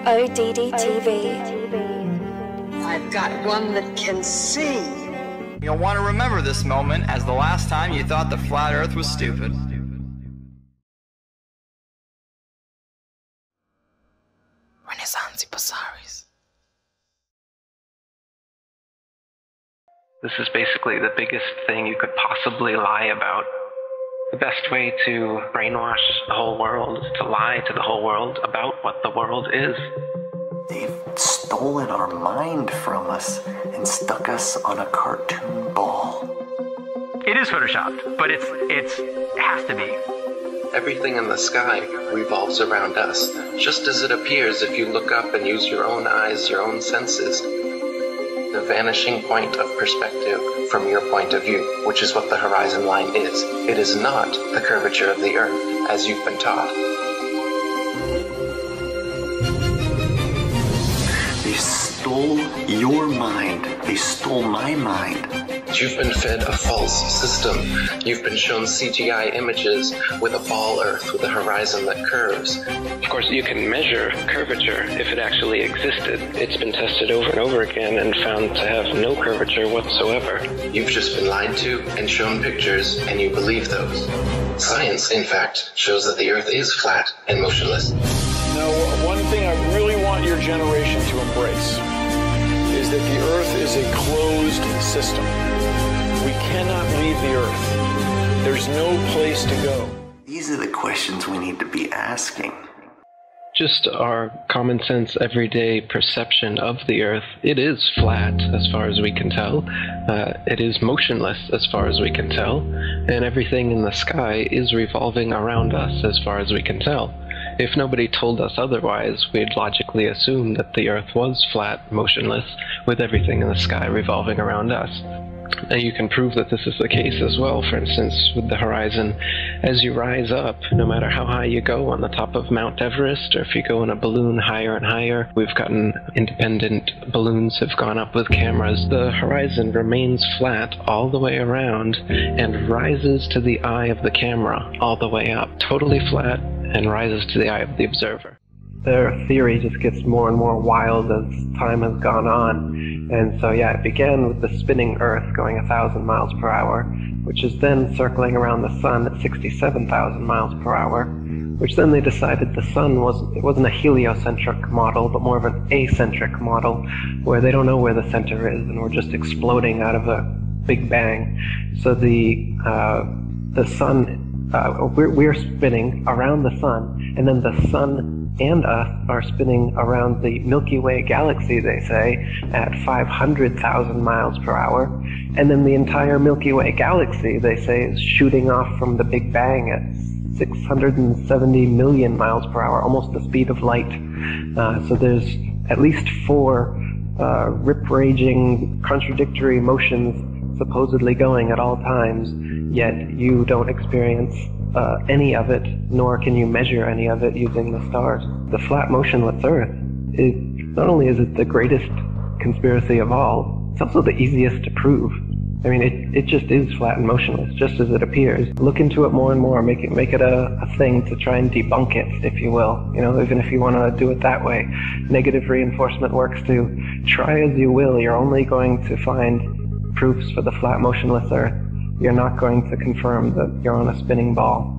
ODD I've got one that can see. You'll want to remember this moment as the last time you thought the flat earth was stupid. Renaissance Basaris. This is basically the biggest thing you could possibly lie about. The best way to brainwash the whole world is to lie to the whole world about what the world is. They've stolen our mind from us and stuck us on a cartoon ball. It is photoshopped, but it has to be. Everything in the sky revolves around us, just as it appears if you look up and use your own eyes, your own senses. The vanishing point of perspective from your point of view, which is what the horizon line is. It is not the curvature of the earth, as you've been taught. They stole your mind. They stole my mind. You've been fed a false system. You've been shown CGI images with a ball earth with a horizon that curves. Of course, you can measure curvature if it actually existed. It's been tested over and over again and found to have no curvature whatsoever. You've just been lied to and shown pictures, and you believe those. Science, in fact, shows that the earth is flat and motionless. Now, one thing I really want your generation to embrace is that the earth is a closed system. We cannot leave the earth. There's no place to go. These are the questions we need to be asking. Just our common sense, everyday perception of the Earth. It is flat, as far as we can tell. It is motionless, as far as we can tell. And everything in the sky is revolving around us, as far as we can tell. If nobody told us otherwise, we'd logically assume that the Earth was flat, motionless, with everything in the sky revolving around us. And you can prove that this is the case as well. For instance, with the horizon, as you rise up, no matter how high you go on the top of Mount Everest, or if you go in a balloon higher and higher, we've gotten independent balloons have gone up with cameras, the horizon remains flat all the way around and rises to the eye of the camera all the way up, totally flat, and rises to the eye of the observer. Their theory just gets more and more wild as time has gone on. And so yeah, it began with the spinning Earth going 1,000 miles per hour, which is then circling around the sun at 67,000 miles per hour, which then they decided the sun wasn't a heliocentric model, but more of an acentric model, where they don't know where the center is, and we're just exploding out of a big bang. So the sun, we're spinning around the sun, and then the sun and us are spinning around the Milky Way galaxy, they say, at 500,000 miles per hour. And then the entire Milky Way galaxy, they say, is shooting off from the Big Bang at 670 million miles per hour, almost the speed of light. So there's at least 4 rip-raging, contradictory motions supposedly going at all times, yet you don't experience any of it, nor can you measure any of it using the stars. The flat motionless Earth, not only is it the greatest conspiracy of all, it's also the easiest to prove. I mean, it just is flat and motionless, just as it appears. Look into it more and more, make it a thing to try and debunk it, if you will. You know, even if you want to do it that way. Negative reinforcement works too. Try as you will, you're only going to find proofs for the flat motionless Earth. You're not going to confirm that you're on a spinning ball.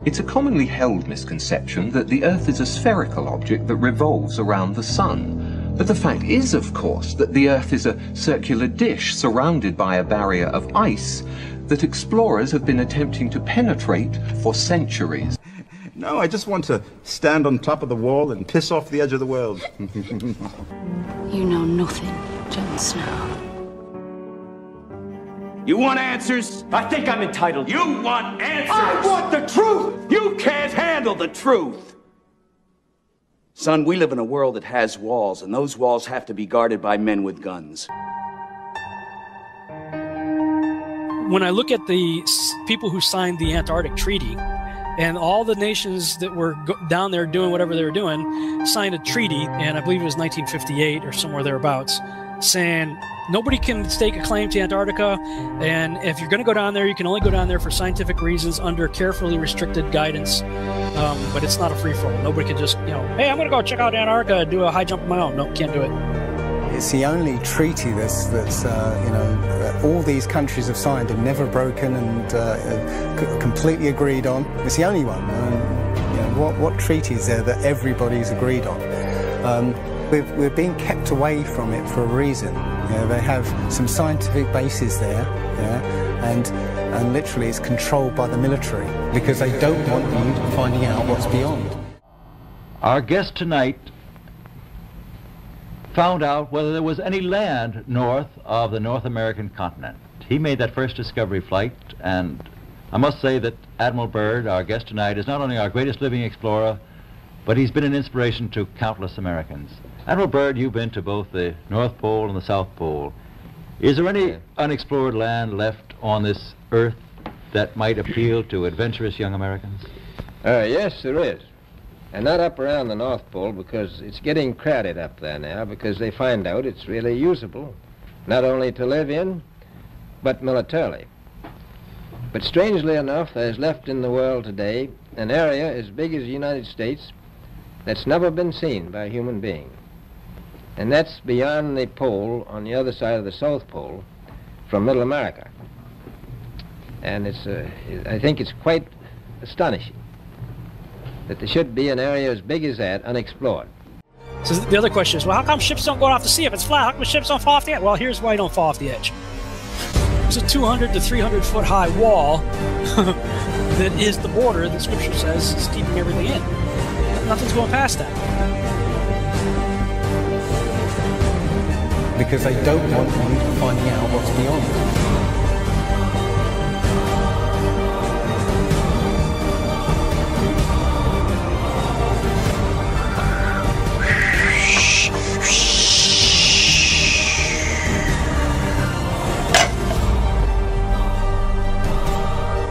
It's a commonly held misconception that the Earth is a spherical object that revolves around the Sun. But the fact is, of course, that the Earth is a circular dish surrounded by a barrier of ice that explorers have been attempting to penetrate for centuries. No, I just want to stand on top of the wall and piss off the edge of the world. You know nothing, Jon Snow. You want answers? I think I'm entitled. You want answers? I want the truth! You can't handle the truth! Son, we live in a world that has walls, and those walls have to be guarded by men with guns. When I look at the people who signed the Antarctic Treaty, and all the nations that were down there doing whatever they were doing, signed a treaty, and I believe it was 1958 or somewhere thereabouts, saying Nobody can stake a claim to Antarctica, and if you're going to go down there, you can only go down there for scientific reasons under carefully restricted guidance. But it's not a free-for-all. Nobody can just, hey, I'm going to go check out Antarctica and do a high jump of my own. No, can't do it. It's the only treaty that's all these countries have signed and never broken and completely agreed on. It's the only one. What treaty is there that everybody's agreed on? We're being kept away from it for a reason. They have some scientific bases there, and literally it's controlled by the military because they don't want you finding out what's beyond. Our guest tonight found out whether there was any land north of the North American continent. He made that first discovery flight, and I must say that Admiral Byrd, our guest tonight, is not only our greatest living explorer, but he's been an inspiration to countless Americans. Admiral Byrd, you've been to both the North Pole and the South Pole. Is there any unexplored land left on this Earth that might appeal to adventurous young Americans? Yes, there is. And not up around the North Pole, because it's getting crowded up there now, because they find out it's really usable, not only to live in, but militarily. But strangely enough, there's left in the world today an area as big as the United States that's never been seen by a human being. And that's beyond the pole on the other side of the South Pole from Middle America. And I think it's quite astonishing that there should be an area as big as that unexplored. So the other question is, well, how come ships don't go off the sea if it's flat? How come ships don't fall off the edge? Well, here's why you don't fall off the edge. There's a 200 to 300 foot high wall that is the border that Scripture says is keeping everything in. Nothing's going past that. Because they don't want you finding out what's beyond.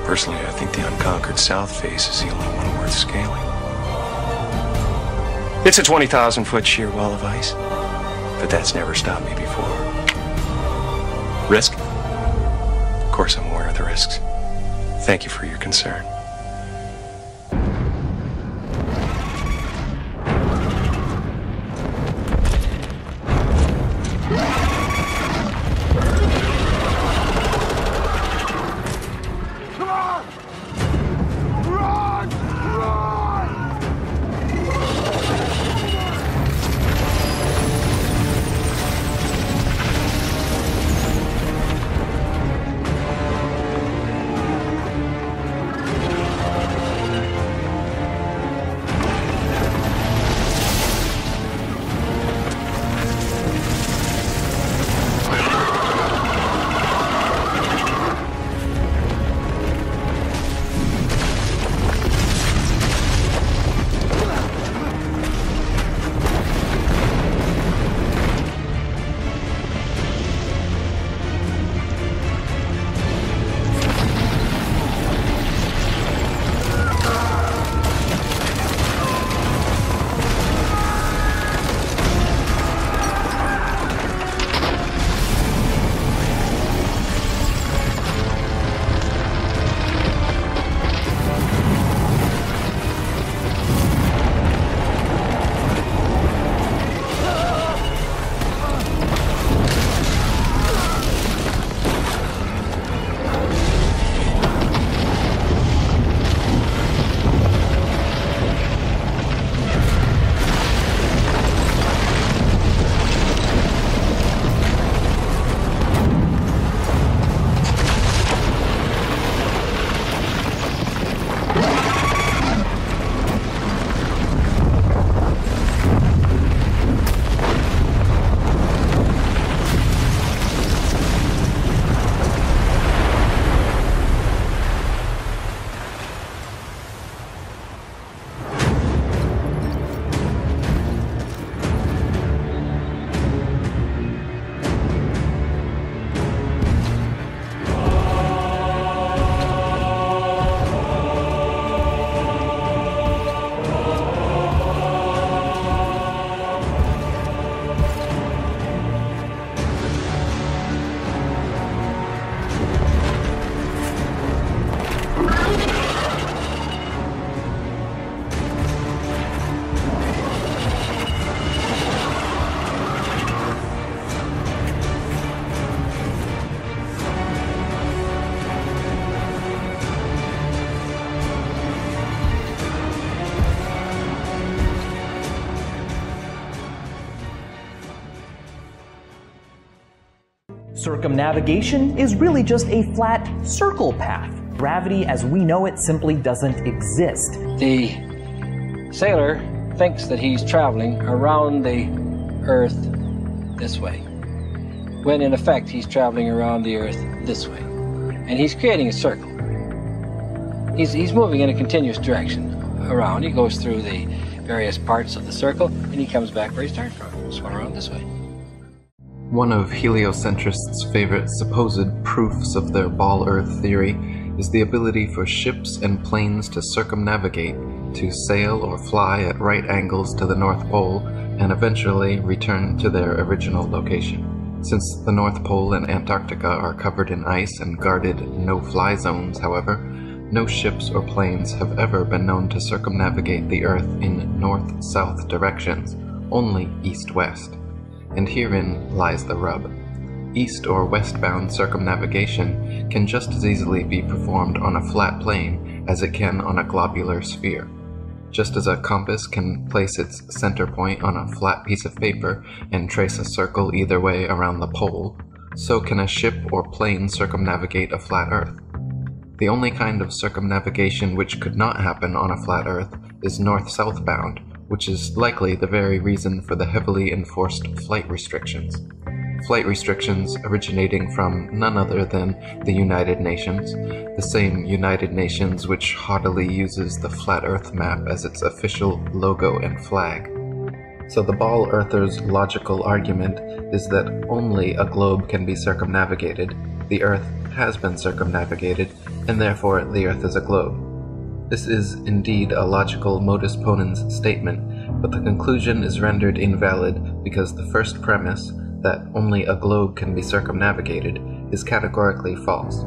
Personally, I think the unconquered South face is the only one worth scaling. It's a 20,000-foot sheer wall of ice, but that's never stopped me before. Risk? Of course I'm aware of the risks. Thank you for your concern. Circumnavigation is really just a flat circle path. Gravity as we know it simply doesn't exist. The sailor thinks that he's traveling around the Earth this way, when in effect he's traveling around the Earth this way. And he's creating a circle. He's moving in a continuous direction around. He goes through the various parts of the circle, and he comes back where he started from, swung around this way. One of heliocentrists' favorite supposed proofs of their ball Earth theory is the ability for ships and planes to circumnavigate, to sail or fly at right angles to the North Pole, and eventually return to their original location. Since the North Pole and Antarctica are covered in ice and guarded no-fly zones, however, no ships or planes have ever been known to circumnavigate the Earth in north-south directions, only east-west. And herein lies the rub. East or westbound circumnavigation can just as easily be performed on a flat plane as it can on a globular sphere. Just as a compass can place its center point on a flat piece of paper and trace a circle either way around the pole, so can a ship or plane circumnavigate a flat Earth. The only kind of circumnavigation which could not happen on a flat Earth is north-south bound, which is likely the very reason for the heavily enforced flight restrictions. Flight restrictions originating from none other than the United Nations, the same United Nations which haughtily uses the flat Earth map as its official logo and flag. So the ball earther's logical argument is that only a globe can be circumnavigated, the Earth has been circumnavigated, and therefore the Earth is a globe. This is indeed a logical modus ponens statement, but the conclusion is rendered invalid because the first premise, that only a globe can be circumnavigated, is categorically false.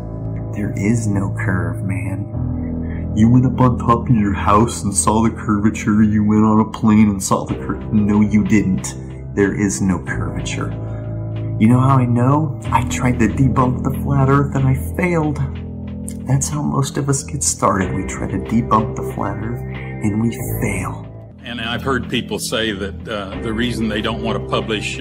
There is no curve, man. You went up on top of your house and saw the curvature, you went on a plane and saw the curve. No, you didn't. There is no curvature. You know how I know? I tried to debunk the flat Earth and I failed. That's how most of us get started. We try to debunk the flat Earth and we fail. And I've heard people say that the reason they don't want to publish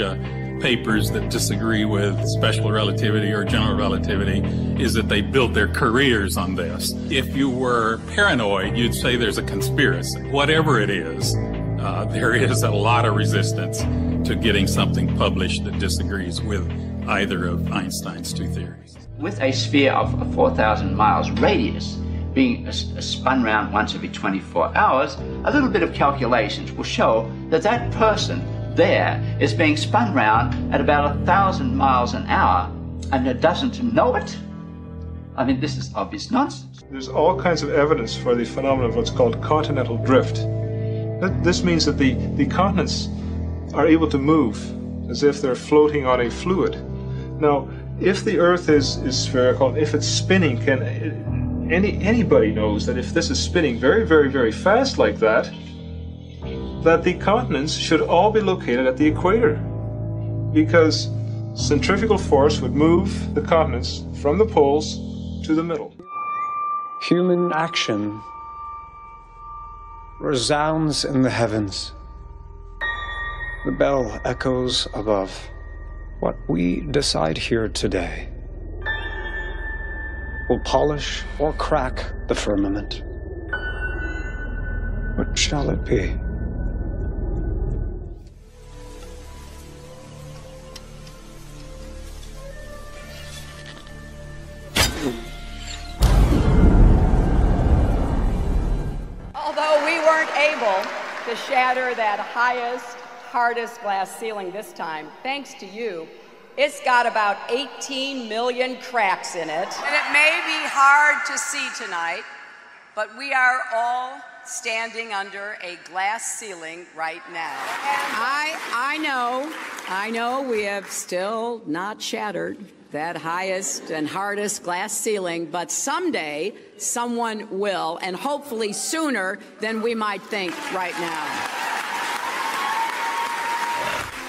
papers that disagree with special relativity or general relativity is that they built their careers on this. If you were paranoid, you'd say there's a conspiracy. Whatever it is, there is a lot of resistance to getting something published that disagrees with either of Einstein's two theories. With a sphere of 4,000 miles radius being spun round once every 24 hours, a little bit of calculations will show that that person there is being spun round at about 1,000 miles an hour and it doesn't know it. I mean, this is obvious nonsense. There's all kinds of evidence for the phenomenon of what's called continental drift. This means that the continents are able to move as if they're floating on a fluid. Now, if the Earth is spherical, if it's spinning, anybody knows that if this is spinning very, very, very fast like that, that the continents should all be located at the equator, because centrifugal force would move the continents from the poles to the middle. Human action resounds in the heavens. The bell echoes above. What we decide here today will polish or crack the firmament. What shall it be? Although we weren't able to shatter that highest, hardest glass ceiling this time, thanks to you, it's got about 18 million cracks in it. And it may be hard to see tonight, but we are all standing under a glass ceiling right now. I know we have still not shattered that highest and hardest glass ceiling, but someday someone will, and hopefully sooner than we might think right now.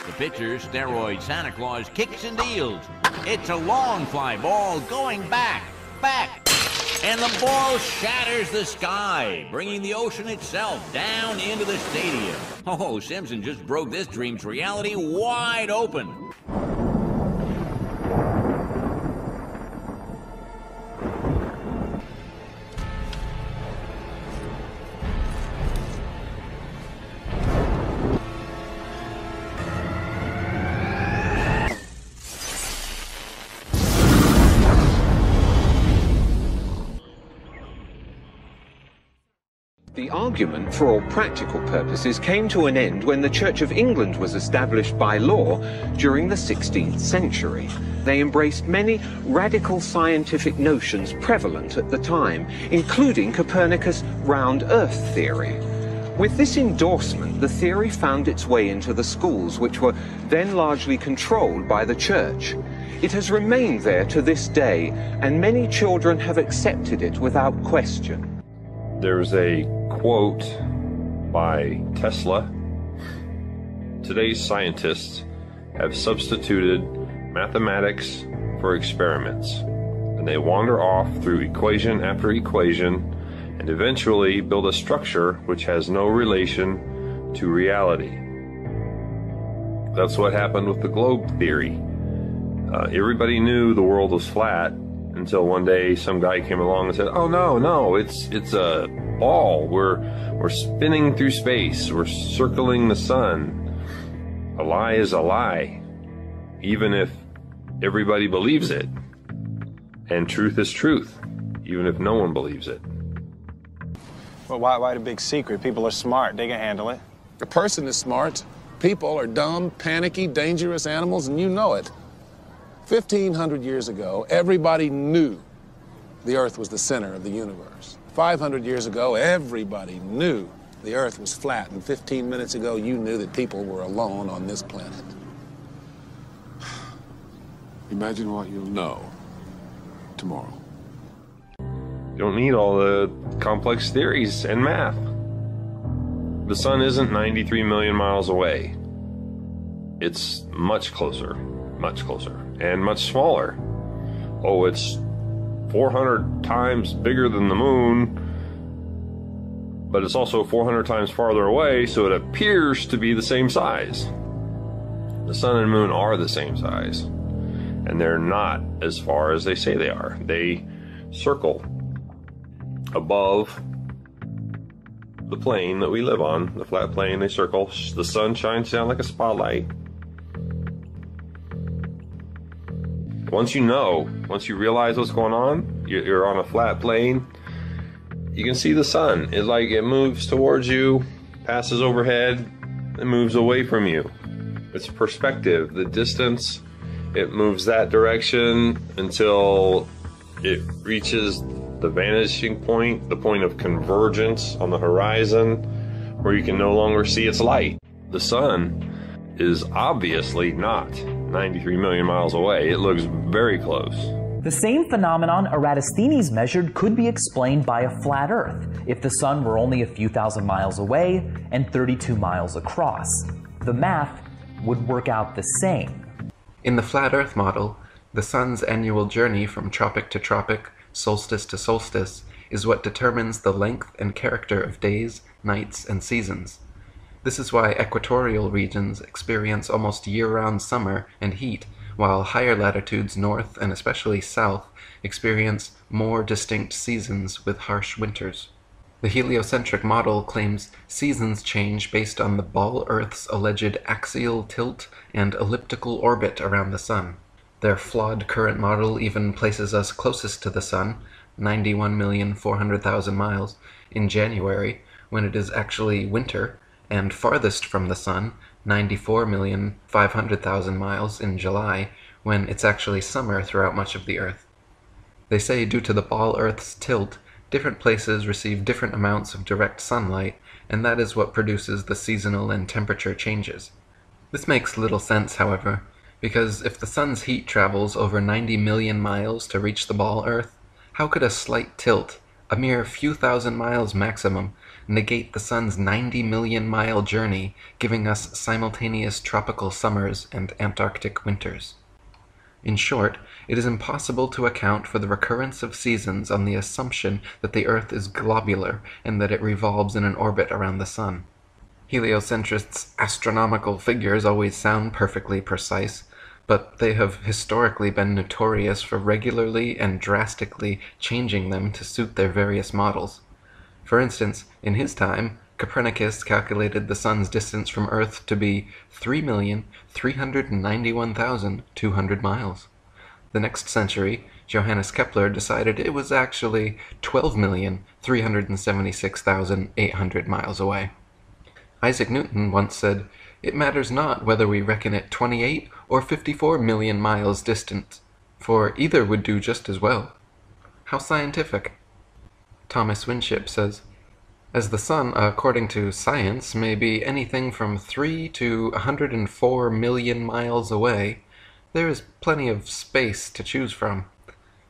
The pitcher, steroid Santa Claus, kicks and deals. It's a long fly ball going back, and the ball shatters the sky, bringing the ocean itself down into the stadium. Oh, Simpson just broke this dream's reality wide open. The argument, for all practical purposes, came to an end when the Church of England was established by law during the 16th century. They embraced many radical scientific notions prevalent at the time, including Copernicus' round Earth theory. With this endorsement, the theory found its way into the schools, which were then largely controlled by the Church. It has remained there to this day, and many children have accepted it without question. There's a quote by Tesla. Today's scientists have substituted mathematics for experiments, and they wander off through equation after equation and eventually build a structure which has no relation to reality. That's what happened with the globe theory. Everybody knew the world was flat until one day some guy came along and said, "Oh no, it's a ball. We're spinning through space. We're circling the sun." A lie is a lie, even if everybody believes it. And truth is truth, even if no one believes it. Well, why the big secret? People are smart. They can handle it. A person is smart. People are dumb, panicky, dangerous animals, and you know it. 1,500 years ago, everybody knew the Earth was the center of the universe. 500 years ago, everybody knew the Earth was flat. And 15 minutes ago, you knew that people were alone on this planet. Imagine what you'll know tomorrow. You don't need all the complex theories and math. The sun isn't 93 million miles away. It's much closer, and much smaller. Oh, it's 400 times bigger than the moon, but it's also 400 times farther away, so it appears to be the same size. The sun and moon are the same size, and they're not as far as they say they are. They circle above the plane that we live on, the flat plane. They circle. The sun shines down like a spotlight. Once you realize what's going on, you're on a flat plane, you can see the sun. It moves towards you, passes overhead, and moves away from you. It's perspective, the distance. It moves that direction until it reaches the vanishing point, the point of convergence on the horizon, where you can no longer see its light. The sun is obviously not 93 million miles away. It looks very close. The same phenomenon Eratosthenes measured could be explained by a flat Earth if the sun were only a few thousand miles away and 32 miles across. The math would work out the same. In the flat Earth model, the sun's annual journey from tropic to tropic, solstice to solstice, is what determines the length and character of days, nights, and seasons. This is why equatorial regions experience almost year-round summer and heat, while higher latitudes north and especially south experience more distinct seasons with harsh winters. The heliocentric model claims seasons change based on the ball Earth's alleged axial tilt and elliptical orbit around the sun. Their flawed current model even places us closest to the sun, 91,400,000 miles, in January, when it is actually winter, and farthest from the sun, 94,500,000 miles, in July, when it's actually summer throughout much of the Earth. They say due to the ball Earth's tilt, different places receive different amounts of direct sunlight, and that is what produces the seasonal and temperature changes. This makes little sense, however, because if the sun's heat travels over 90 million miles to reach the ball Earth, how could a slight tilt, a mere few thousand miles maximum, negate the sun's 90 million mile journey, giving us simultaneous tropical summers and Antarctic winters? In short, it is impossible to account for the recurrence of seasons on the assumption that the Earth is globular and that it revolves in an orbit around the sun. Heliocentrists' astronomical figures always sound perfectly precise, but they have historically been notorious for regularly and drastically changing them to suit their various models. For instance, in his time, Copernicus calculated the sun's distance from Earth to be 3,391,200 miles. The next century, Johannes Kepler decided it was actually 12,376,800 miles away. Isaac Newton once said, "It matters not whether we reckon it 28 or 54 million miles distant, for either would do just as well." How scientific. Thomas Winship says, "As the sun, according to science, may be anything from 3 to 104 million miles away, there is plenty of space to choose from.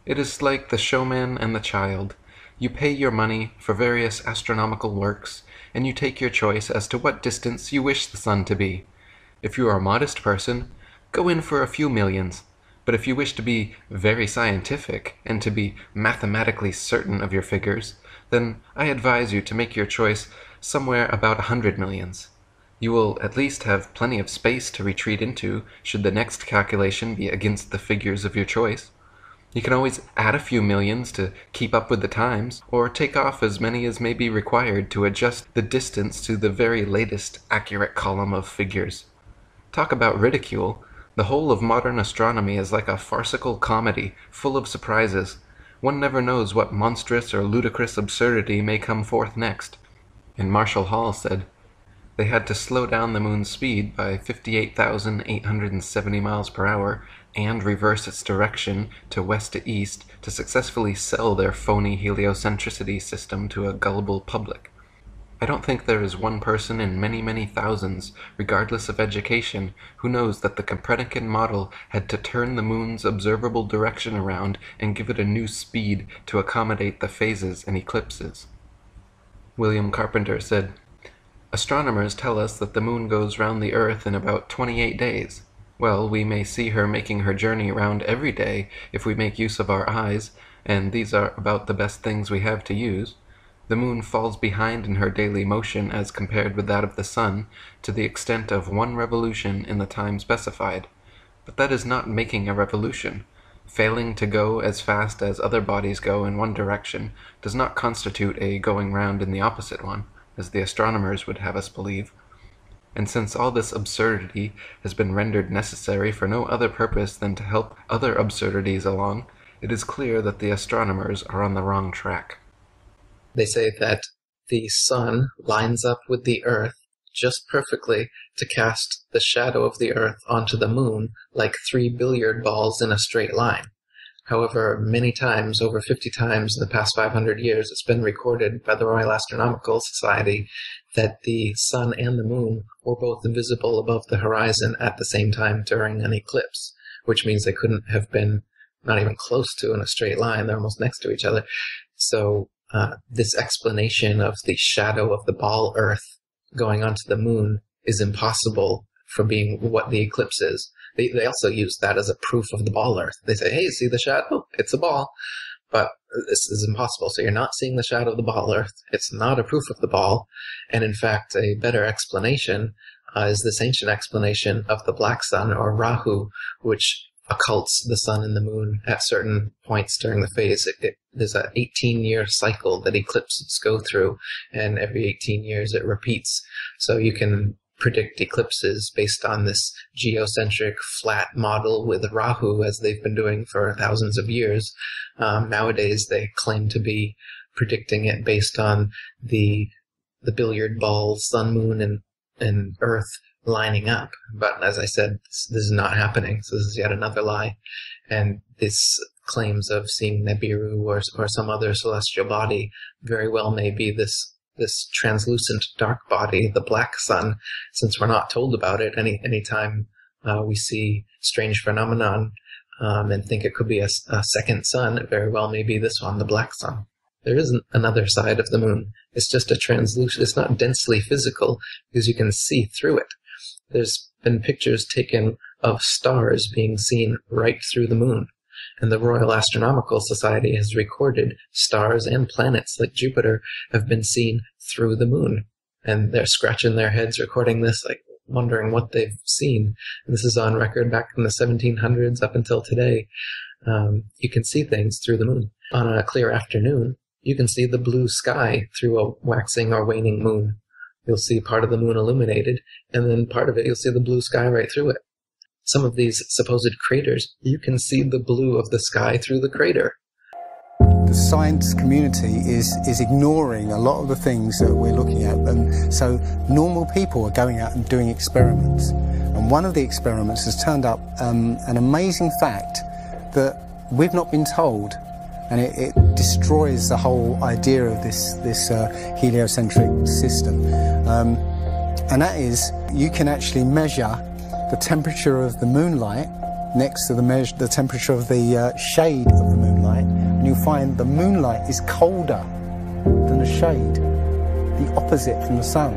It is like the showman and the child. You pay your money for various astronomical works, and you take your choice as to what distance you wish the sun to be. If you are a modest person, go in for a few millions, but if you wish to be very scientific and to be mathematically certain of your figures, then I advise you to make your choice somewhere about 100 millions. You will at least have plenty of space to retreat into should the next calculation be against the figures of your choice. You can always add a few millions to keep up with the times, or take off as many as may be required to adjust the distance to the very latest accurate column of figures. Talk about ridicule. The whole of modern astronomy is like a farcical comedy, full of surprises. One never knows what monstrous or ludicrous absurdity may come forth next." And Marshall Hall said, "They had to slow down the moon's speed by 58,870 miles per hour and reverse its direction to west to east to successfully sell their phony heliocentricity system to a gullible public. I don't think there is one person in many, many thousands, regardless of education, who knows that the Copernican model had to turn the moon's observable direction around and give it a new speed to accommodate the phases and eclipses." William Carpenter said, "Astronomers tell us that the moon goes round the earth in about 28 days. Well, we may see her making her journey around every day if we make use of our eyes, and these are about the best things we have to use. The moon falls behind in her daily motion as compared with that of the sun, to the extent of 1 revolution in the time specified. But that is not making a revolution. Failing to go as fast as other bodies go in one direction does not constitute a going round in the opposite one, as the astronomers would have us believe. And since all this absurdity has been rendered necessary for no other purpose than to help other absurdities along, it is clear that the astronomers are on the wrong track." They say that the sun lines up with the earth just perfectly to cast the shadow of the earth onto the moon like 3 billiard balls in a straight line. However, many times, over 50 times in the past 500 years, it's been recorded by the Royal Astronomical Society that the sun and the moon were both visible above the horizon at the same time during an eclipse, which means they couldn't have been not even close to in a straight line. They're almost next to each other. So this explanation of the shadow of the ball Earth going onto the moon is impossible for being what the eclipse is. They also use that as a proof of the ball Earth. They say, hey, see the shadow? It's a ball. But this is impossible. So you're not seeing the shadow of the ball Earth. It's not a proof of the ball. And in fact, a better explanation is this ancient explanation of the black sun, or Rahu, which occults the sun and the moon at certain points during the phase. There's an 18-year cycle that eclipses go through, and every 18 years it repeats. So you can predict eclipses based on this geocentric flat model with Rahu, as they've been doing for thousands of years. Nowadays they claim to be predicting it based on the billiard ball, sun, moon, and Earth lining up. But as I said, this is not happening. So this is yet another lie. And this claims of seeing Nibiru or some other celestial body very well may be this translucent dark body, the black sun, since we're not told about it. Anytime we see strange phenomenon and think it could be a second sun, it very well may be this one, the black sun. There isn't another side of the moon. It's just a translucent, it's not densely physical because you can see through it. There's been pictures taken of stars being seen right through the moon. And the Royal Astronomical Society has recorded stars and planets like Jupiter have been seen through the moon. And they're scratching their heads recording this, like wondering what they've seen. And this is on record back in the 1700s up until today. You can see things through the moon. On a clear afternoon, you can see the blue sky through a waxing or waning moon. You'll see part of the moon illuminated, and then part of it you'll see the blue sky right through it. some of these supposed craters, you can see the blue of the sky through the crater. The science community is ignoring a lot of the things that we're looking at, and so normal people are going out and doing experiments. And one of the experiments has turned up an amazing fact that we've not been told, and it destroys the whole idea of this heliocentric system. And that is, you can actually measure the temperature of the moonlight next to the temperature of the shade of the moonlight, and you'll find the moonlight is colder than the shade, the opposite from the sun.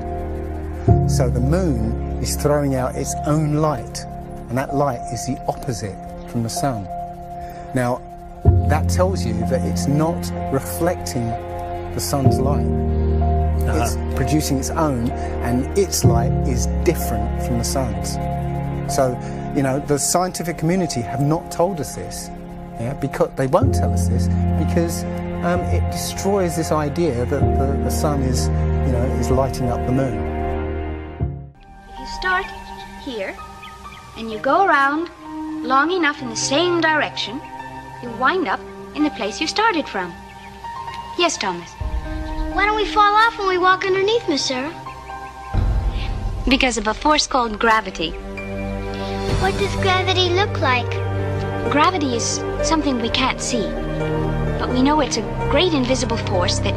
So the moon is throwing out its own light, and that light is the opposite from the sun. Now, that tells you that it's not reflecting the sun's light. It's producing its own, and its light is different from the sun's. So, you know, the scientific community have not told us this, because they won't tell us this, because it destroys this idea that the sun is, you know, is lighting up the moon. If you start here, and you go around long enough in the same direction, you wind up in the place you started from. Yes, Thomas? Why don't we fall off when we walk underneath, Miss Sarah? Because of a force called gravity. What does gravity look like? Gravity is something we can't see, but we know it's a great invisible force that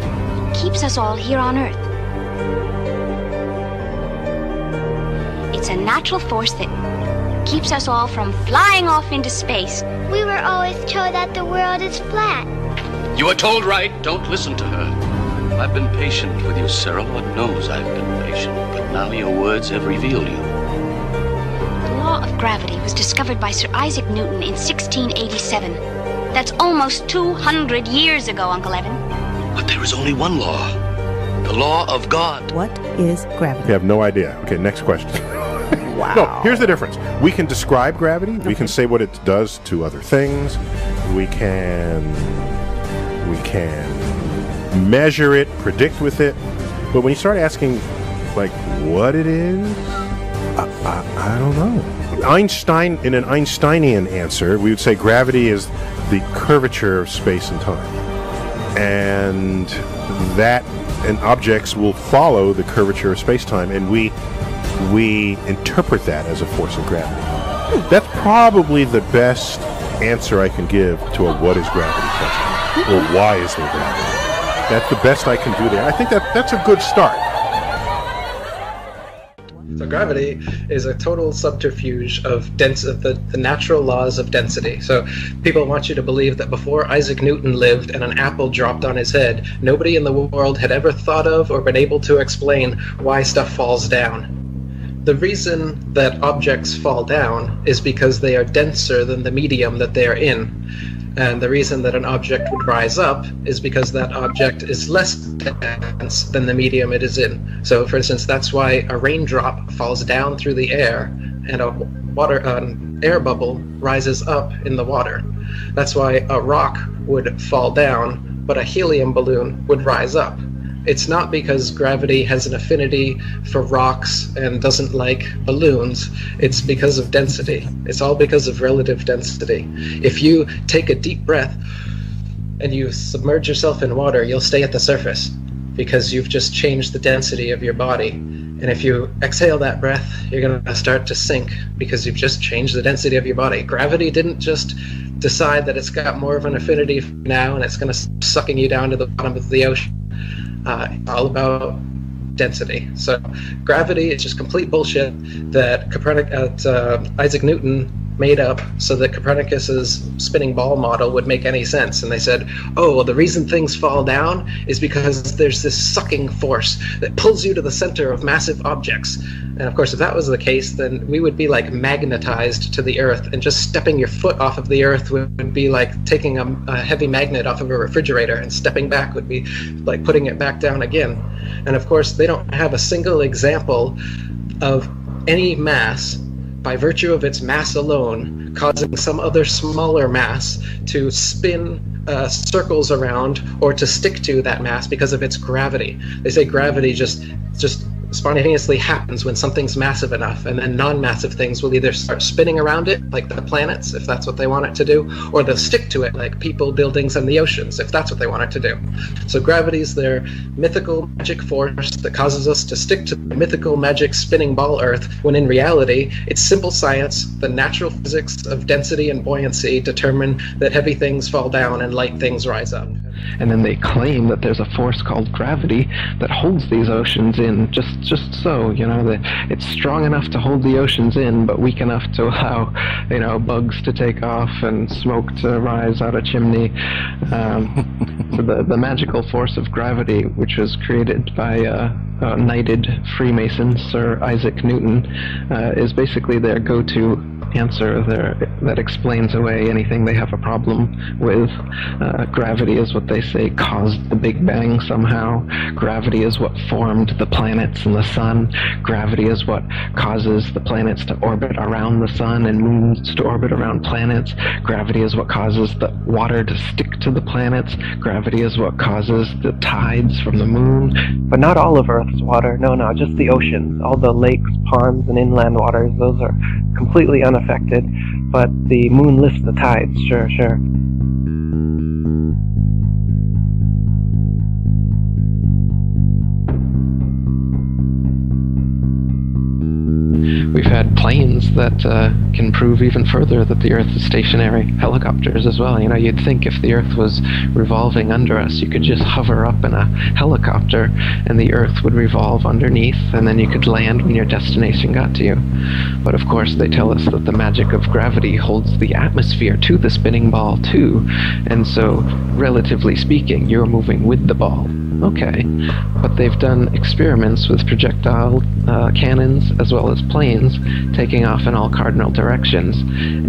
keeps us all here on Earth. It's a natural force that keeps us all from flying off into space. We were always told that the world is flat. You were told right. Don't listen to her. I've been patient with you, Sarah. Lord knows I've been patient, but now your words have revealed you. The law of gravity was discovered by Sir Isaac Newton in 1687. That's almost 200 years ago, Uncle Evan. But there is only one law. The law of God. What is gravity? You have no idea. Okay, next question. Wow. No, here's the difference. We can describe gravity. Okay. We can say what it does to other things. We can measure it, predict with it. But when you start asking, like, what it is, I don't know. Einstein, in an Einsteinian answer, we would say gravity is the curvature of space and time. And objects will follow the curvature of space-time, and we interpret that as a force of gravity. That's probably the best answer I can give to a what is gravity question, or why is there gravity. That's the best I can do there. I think that's a good start. So gravity is a total subterfuge of the natural laws of density. So people want you to believe that before Isaac Newton lived and an apple dropped on his head, nobody in the world had ever thought of or been able to explain why stuff falls down. The reason that objects fall down is because they are denser than the medium that they are in. And the reason that an object would rise up is because that object is less dense than the medium it is in. So, for instance, that's why a raindrop falls down through the air and an air bubble rises up in the water. That's why a rock would fall down, but a helium balloon would rise up. It's not because gravity has an affinity for rocks and doesn't like balloons. It's because of density. It's all because of relative density. If you take a deep breath and you submerge yourself in water, you'll stay at the surface because you've just changed the density of your body. And if you exhale that breath, you're going to start to sink because you've just changed the density of your body. Gravity didn't just decide that it's got more of an affinity now and it's going to start sucking you down to the bottom of the ocean. All about density. So gravity is just complete bullshit that Isaac Newton made up so that Copernicus's spinning ball model would make any sense. And they said, oh, well, the reason things fall down is because there's this sucking force that pulls you to the center of massive objects. And of course, if that was the case, then we would be like magnetized to the earth, and just stepping your foot off of the earth would be like taking a heavy magnet off of a refrigerator, and stepping back would be like putting it back down again. And of course, they don't have a single example of any mass, by virtue of its mass alone, causing some other smaller mass to spin circles around or to stick to that mass because of its gravity. They say gravity just spontaneously happens when something's massive enough, and then non-massive things will either start spinning around it, like the planets, if that's what they want it to do, or they'll stick to it, like people, buildings, and the oceans, if that's what they want it to do. So gravity's their mythical magic force that causes us to stick to the mythical magic spinning ball Earth, when in reality, it's simple science. The natural physics of density and buoyancy determine that heavy things fall down and light things rise up. And then they claim that there's a force called gravity that holds these oceans in, just so, you know, that it's strong enough to hold the oceans in, but weak enough to allow, you know, bugs to take off and smoke to rise out a chimney. So the magical force of gravity, which was created by knighted Freemason Sir Isaac Newton, is basically their go-to answer that explains away anything they have a problem with. Gravity is what they say caused the Big Bang somehow. Gravity is what formed the planets and the sun. Gravity is what causes the planets to orbit around the sun and moons to orbit around planets. Gravity is what causes the water to stick to the planets. Gravity is what causes the tides from the moon. But not all of Earth's water, no, just the oceans. All the lakes, ponds, and inland waters, those are completely unaffected, but the moon lifts the tides, sure. We've had planes that can prove even further that the Earth is stationary. Helicopters as well. You know, you'd think if the Earth was revolving under us, you could just hover up in a helicopter and the Earth would revolve underneath, and then you could land when your destination got to you. But of course, they tell us that the magic of gravity holds the atmosphere to the spinning ball too, and so, relatively speaking, you're moving with the ball. Okay, but they've done experiments with projectile cannons as well as planes taking off in all cardinal directions,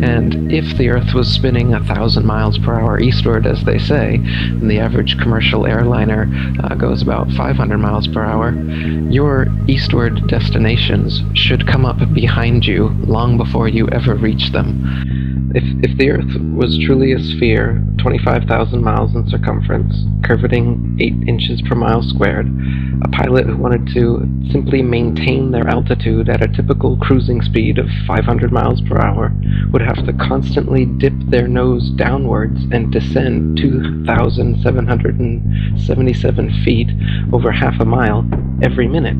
and if the Earth was spinning 1,000 miles per hour eastward, as they say, and the average commercial airliner goes about 500 miles per hour, your eastward destinations should come up behind you long before you ever reach them. If the Earth was truly a sphere, 25,000 miles in circumference, curvating 8 inches per mile squared, a pilot who wanted to simply maintain their altitude at a typical cruising speed of 500 miles per hour would have to constantly dip their nose downwards and descend 2,777 feet over half a mile every minute.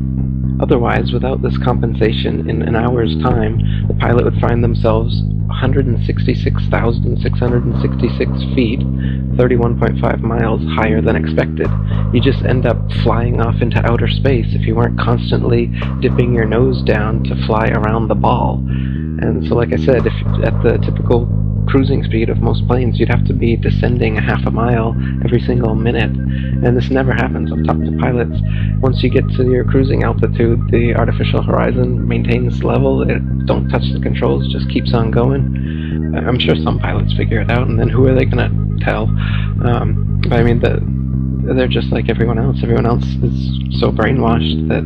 Otherwise, without this compensation, in an hour's time, the pilot would find themselves 166,666 feet, 31.5 miles higher than expected. You just end up flying off into outer space if you weren't constantly dipping your nose down to fly around the ball. And so, like I said, if at the typical cruising speed of most planes, you'd have to be descending a half a mile every single minute, and this never happens. I've talked to pilots. Once you get to your cruising altitude, the artificial horizon maintains level. It don't touch the controls, just keeps on going. I'm sure some pilots figure it out, and then who are they gonna tell? But I mean, they're just like everyone else. Everyone else is so brainwashed that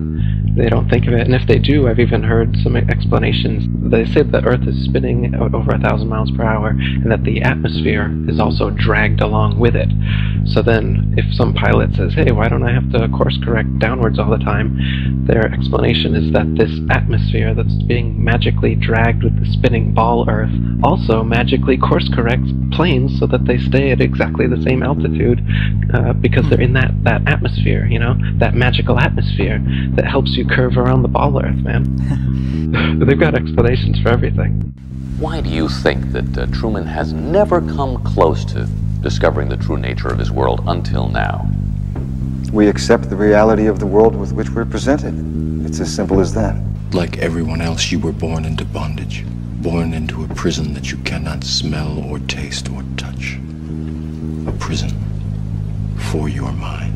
they don't think of it. And if they do, I've even heard some explanations. They say the Earth is spinning at over 1,000 miles per hour, and that the atmosphere is also dragged along with it. So then, if some pilot says, hey, why don't I have to course correct downwards all the time? Their explanation is that this atmosphere that's being magically dragged with the spinning ball Earth also magically course corrects planes so that they stay at exactly the same altitude because they're in that atmosphere, you know, that magical atmosphere that helps you curve around the ball Earth, man. They've got explanations for everything. Why do you think that Truman has never come close to discovering the true nature of his world until now? We accept the reality of the world with which we're presented. It's as simple as that. Like everyone else, you were born into bondage, born into a prison that you cannot smell or taste or touch. A prison for your mind.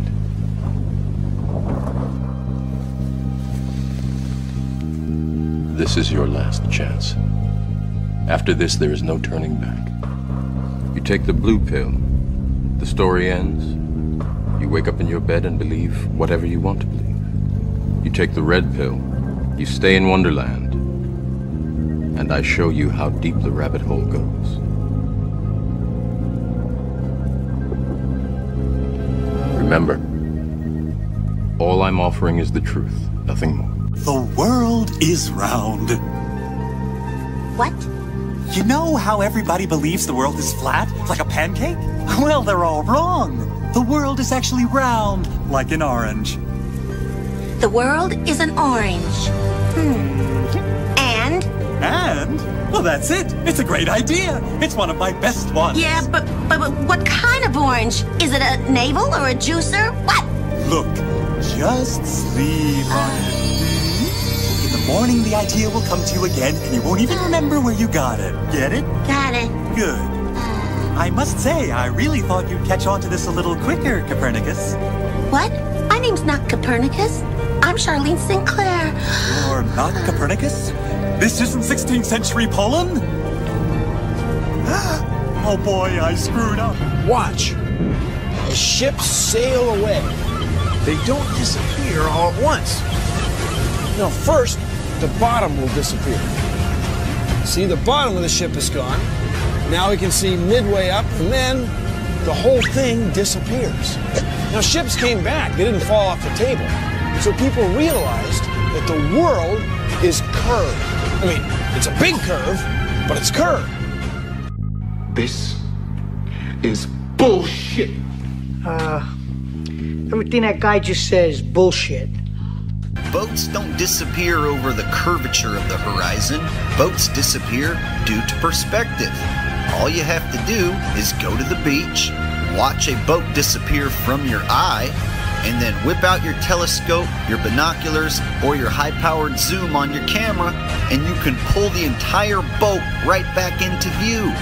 This is your last chance. After this, there is no turning back. You take the blue pill, the story ends. You wake up in your bed and believe whatever you want to believe. You take the red pill, you stay in Wonderland, and I show you how deep the rabbit hole goes. Remember, all I'm offering is the truth, nothing more. The world is round. What? You know how everybody believes the world is flat, like a pancake? Well, they're all wrong. The world is actually round, like an orange. The world is an orange. And? And? Well, that's it. It's a great idea. It's one of my best ones. Yeah, but what kind of orange? Is it a navel or a juicer? What? Look, just sleep on it. In the morning, the idea will come to you again, and you won't even remember where you got it. Get it? Got it. Good. I must say, I really thought you'd catch on to this a little quicker, Copernicus. What? My name's not Copernicus. I'm Charlene Sinclair. You're not Copernicus? This isn't 16th century Poland? Oh boy, I screwed up. Watch. The ships sail away. They don't disappear all at once. No, first, the bottom will disappear. See, the bottom of the ship is gone. Now we can see midway up, and then the whole thing disappears. Now, ships came back. They didn't fall off the table. So people realized that the world is curved. I mean, it's a big curve, but it's curved. This is bullshit. Everything that guy just says, bullshit. Boats don't disappear over the curvature of the horizon. Boats disappear due to perspective. All you have to do is go to the beach, watch a boat disappear from your eye, and then whip out your telescope, your binoculars, or your high-powered zoom on your camera, and you can pull the entire boat right back into view.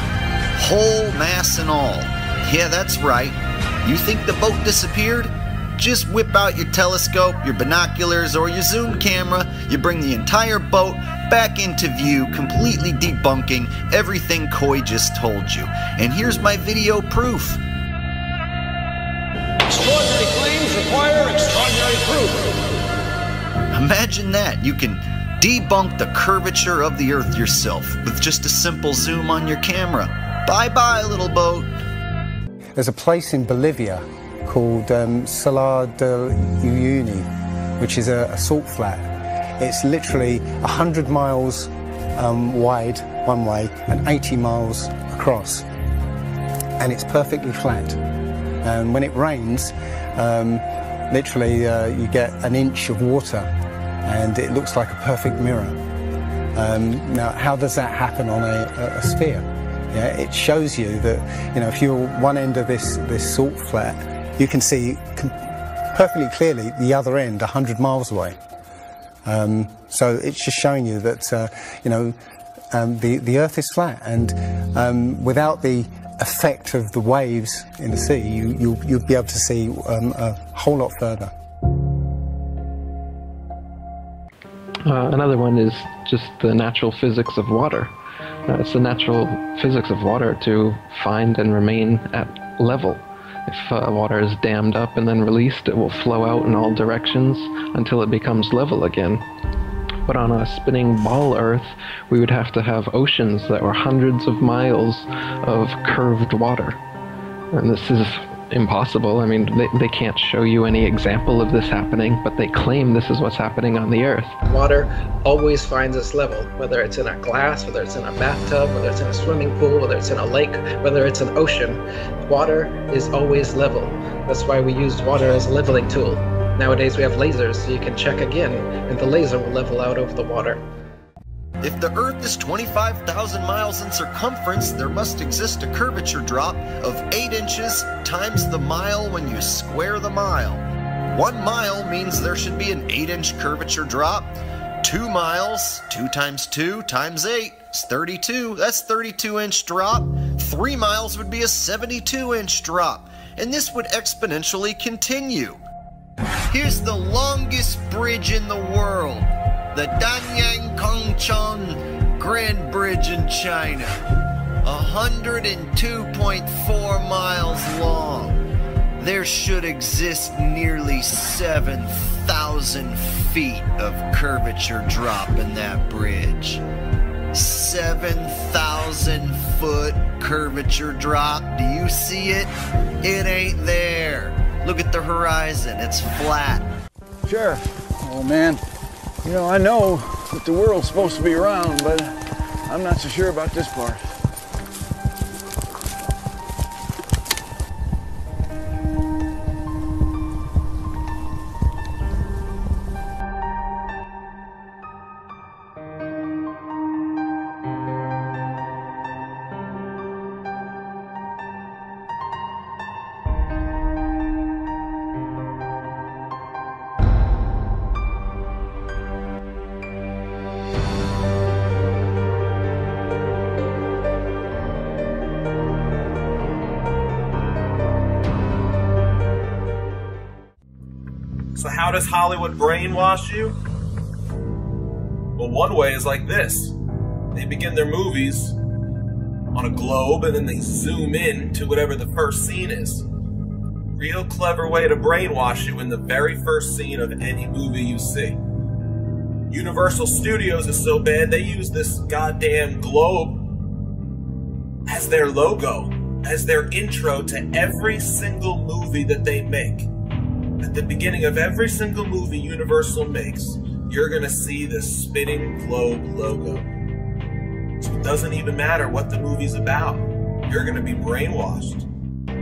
Whole mass and all. Yeah, that's right. You think the boat disappeared? Just whip out your telescope, your binoculars, or your zoom camera. You bring the entire boat back into view, completely debunking everything Coy just told you. And here's my video proof. Extraordinary claims require extraordinary proof. Imagine that. You can debunk the curvature of the Earth yourself with just a simple zoom on your camera. Bye-bye, little boat. There's a place in Bolivia called Salar de Uyuni, which is a salt flat. It's literally 100 miles wide one way and 80 miles across. And it's perfectly flat. And when it rains, literally you get an inch of water and it looks like a perfect mirror. Now, how does that happen on a sphere? Yeah, it shows you that, you know, if you're one end of this salt flat, you can see perfectly clearly the other end 100 miles away. So it's just showing you that, you know, the Earth is flat, and without the effect of the waves in the sea, you'll be able to see a whole lot further. Another one is just the natural physics of water. It's the natural physics of water to find and remain at level. If water is dammed up and then released, it will flow out in all directions until it becomes level again. But on a spinning ball Earth, we would have to have oceans that were hundreds of miles of curved water. And this is impossible. I mean, they can't show you any example of this happening, but they claim this is what's happening on the Earth. Water always finds its level, whether it's in a glass, whether it's in a bathtub, whether it's in a swimming pool, whether it's in a lake, whether it's an ocean. Water is always level. That's why we use water as a leveling tool. Nowadays we have lasers, so you can check again, and the laser will level out over the water. If the Earth is 25,000 miles in circumference, there must exist a curvature drop of 8 inches times the mile when you square the mile. 1 mile means there should be an 8-inch curvature drop. 2 miles, 2 times 2 times 8 is 32. That's 32-inch drop. 3 miles would be a 72-inch drop. And this would exponentially continue. Here's the longest bridge in the world. The Danyang Kongchon Grand Bridge in China, 102.4 miles long. There should exist nearly 7,000 feet of curvature drop in that bridge. 7,000 foot curvature drop. Do you see it? It ain't there. Look at the horizon. It's flat. Sure. Oh man, You know, I know that the world's supposed to be round, but I'm not so sure about this part. So how does Hollywood brainwash you? Well, one way is like this. They begin their movies on a globe and then they zoom in to whatever the first scene is. Real clever way to brainwash you in the very first scene of any movie you see. Universal Studios is so bad they use this goddamn globe as their logo, as their intro to every single movie that they make. At the beginning of every single movie Universal makes, you're gonna see the spinning globe logo. So it doesn't even matter what the movie's about. You're gonna be brainwashed.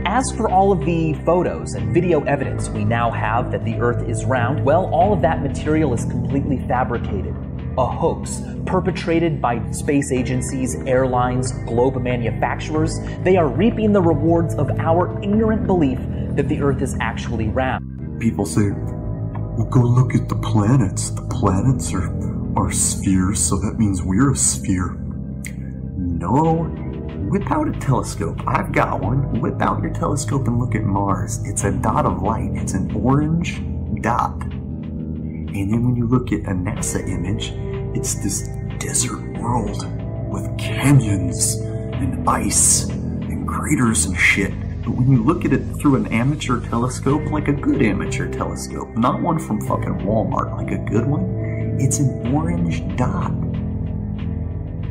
As for all of the photos and video evidence we now have that the Earth is round, well, all of that material is completely fabricated. A hoax perpetrated by space agencies, airlines, globe manufacturers. They are reaping the rewards of our ignorant belief that the Earth is actually round. People say, well, go look at the planets. The planets are spheres, so that means we're a sphere. No, whip out a telescope. I've got one. Whip out your telescope and look at Mars. It's a dot of light. It's an orange dot. And then when you look at a NASA image, it's this desert world with canyons and ice and craters and shit. But when you look at it through an amateur telescope, like a good amateur telescope, not one from fucking Walmart, like a good one, it's an orange dot.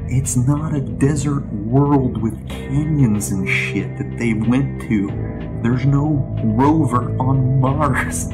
It's not a desert world with canyons and shit that they went to. There's no rover on Mars.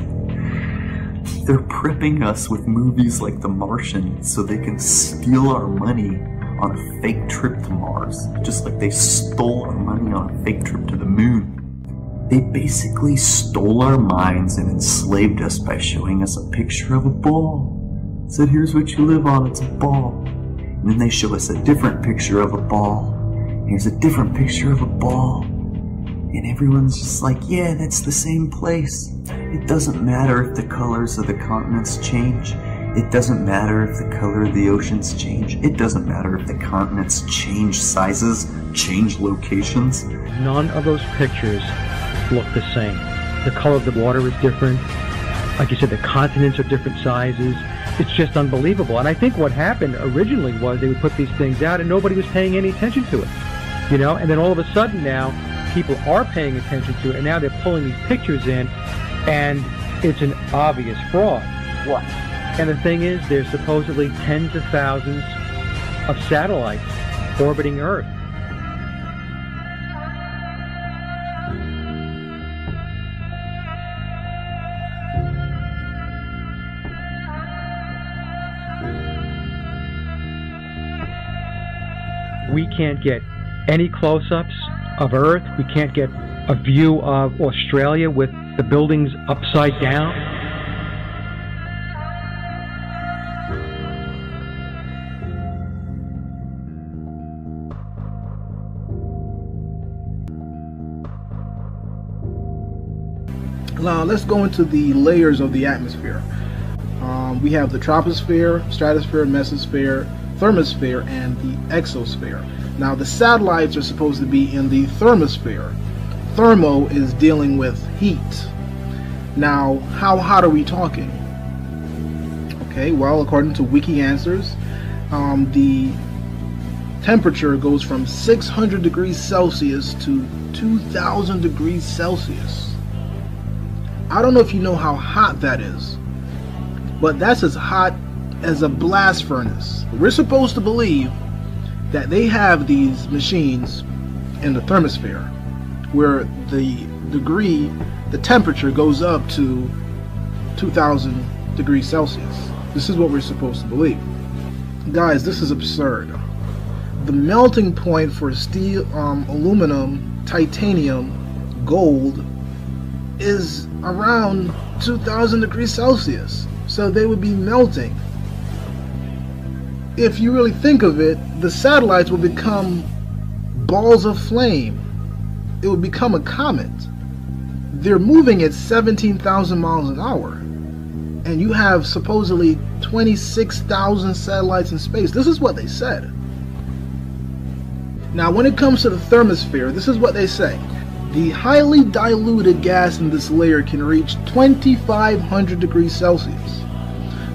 They're prepping us with movies like The Martian so they can steal our money on a fake trip to Mars, just like they stole our money on a fake trip to the moon. They basically stole our minds and enslaved us by showing us a picture of a ball. Said, here's what you live on, it's a ball. And then they show us a different picture of a ball. Here's a different picture of a ball. And everyone's just like, yeah, that's the same place. It doesn't matter if the colors of the continents change. It doesn't matter if the color of the oceans change. It doesn't matter if the continents change sizes, change locations. None of those pictures look the same. The color of the water is different. Like you said, the continents are different sizes. It's just unbelievable. And I think what happened originally was they would put these things out and nobody was paying any attention to it. You know, and then all of a sudden now, people are paying attention to it, and now they're pulling these pictures in, and it's an obvious fraud. What? And the thing is, there's supposedly tens of thousands of satellites orbiting Earth. We can't get any close-ups of Earth. We can't get a view of Australia with the buildings upside down. Now let's go into the layers of the atmosphere. We have the troposphere, stratosphere, mesosphere, thermosphere, and the exosphere. Now the satellites are supposed to be in the thermosphere. Thermo is dealing with heat. Now, how hot are we talking? Okay, well, according to Wiki Answers, the temperature goes from 600 degrees Celsius to 2,000 degrees Celsius. I don't know if you know how hot that is, but that's as hot as a blast furnace. We're supposed to believe that they have these machines in the thermosphere where the temperature goes up to 2,000 degrees Celsius. This is what we're supposed to believe. Guys, this is absurd. The melting point for steel, aluminum, titanium, gold is around 2,000 degrees Celsius. So they would be melting. If you really think of it, the satellites will become balls of flame. It would become a comet. They're moving at 17,000 miles an hour. And you have supposedly 26,000 satellites in space. This is what they said. Now, when it comes to the thermosphere, this is what they say. The highly diluted gas in this layer can reach 2,500 degrees Celsius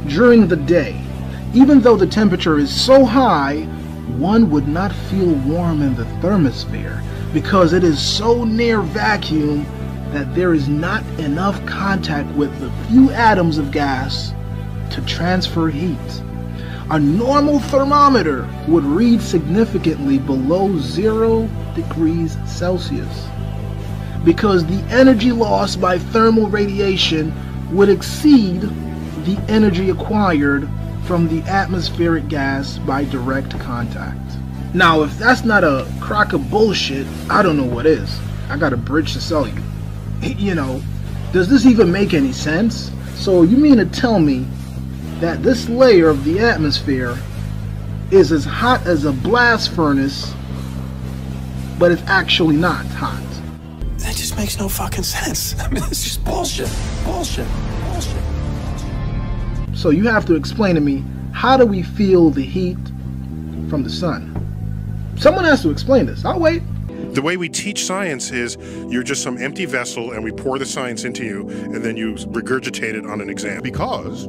during the day. Even though the temperature is so high, one would not feel warm in the thermosphere because it is so near vacuum that there is not enough contact with the few atoms of gas to transfer heat. A normal thermometer would read significantly below 0 degrees Celsius because the energy lost by thermal radiation would exceed the energy acquired from the atmospheric gas by direct contact. Now, if that's not a crock of bullshit, I don't know what is. I got a bridge to sell you. You know, does this even make any sense? So you mean to tell me that this layer of the atmosphere is as hot as a blast furnace, but it's actually not hot? That just makes no fucking sense. I mean, it's just bullshit. Bullshit. Bullshit. So you have to explain to me, how do we feel the heat from the sun? Someone has to explain this. I'll wait. The way we teach science is you're just some empty vessel and we pour the science into you and then you regurgitate it on an exam. Because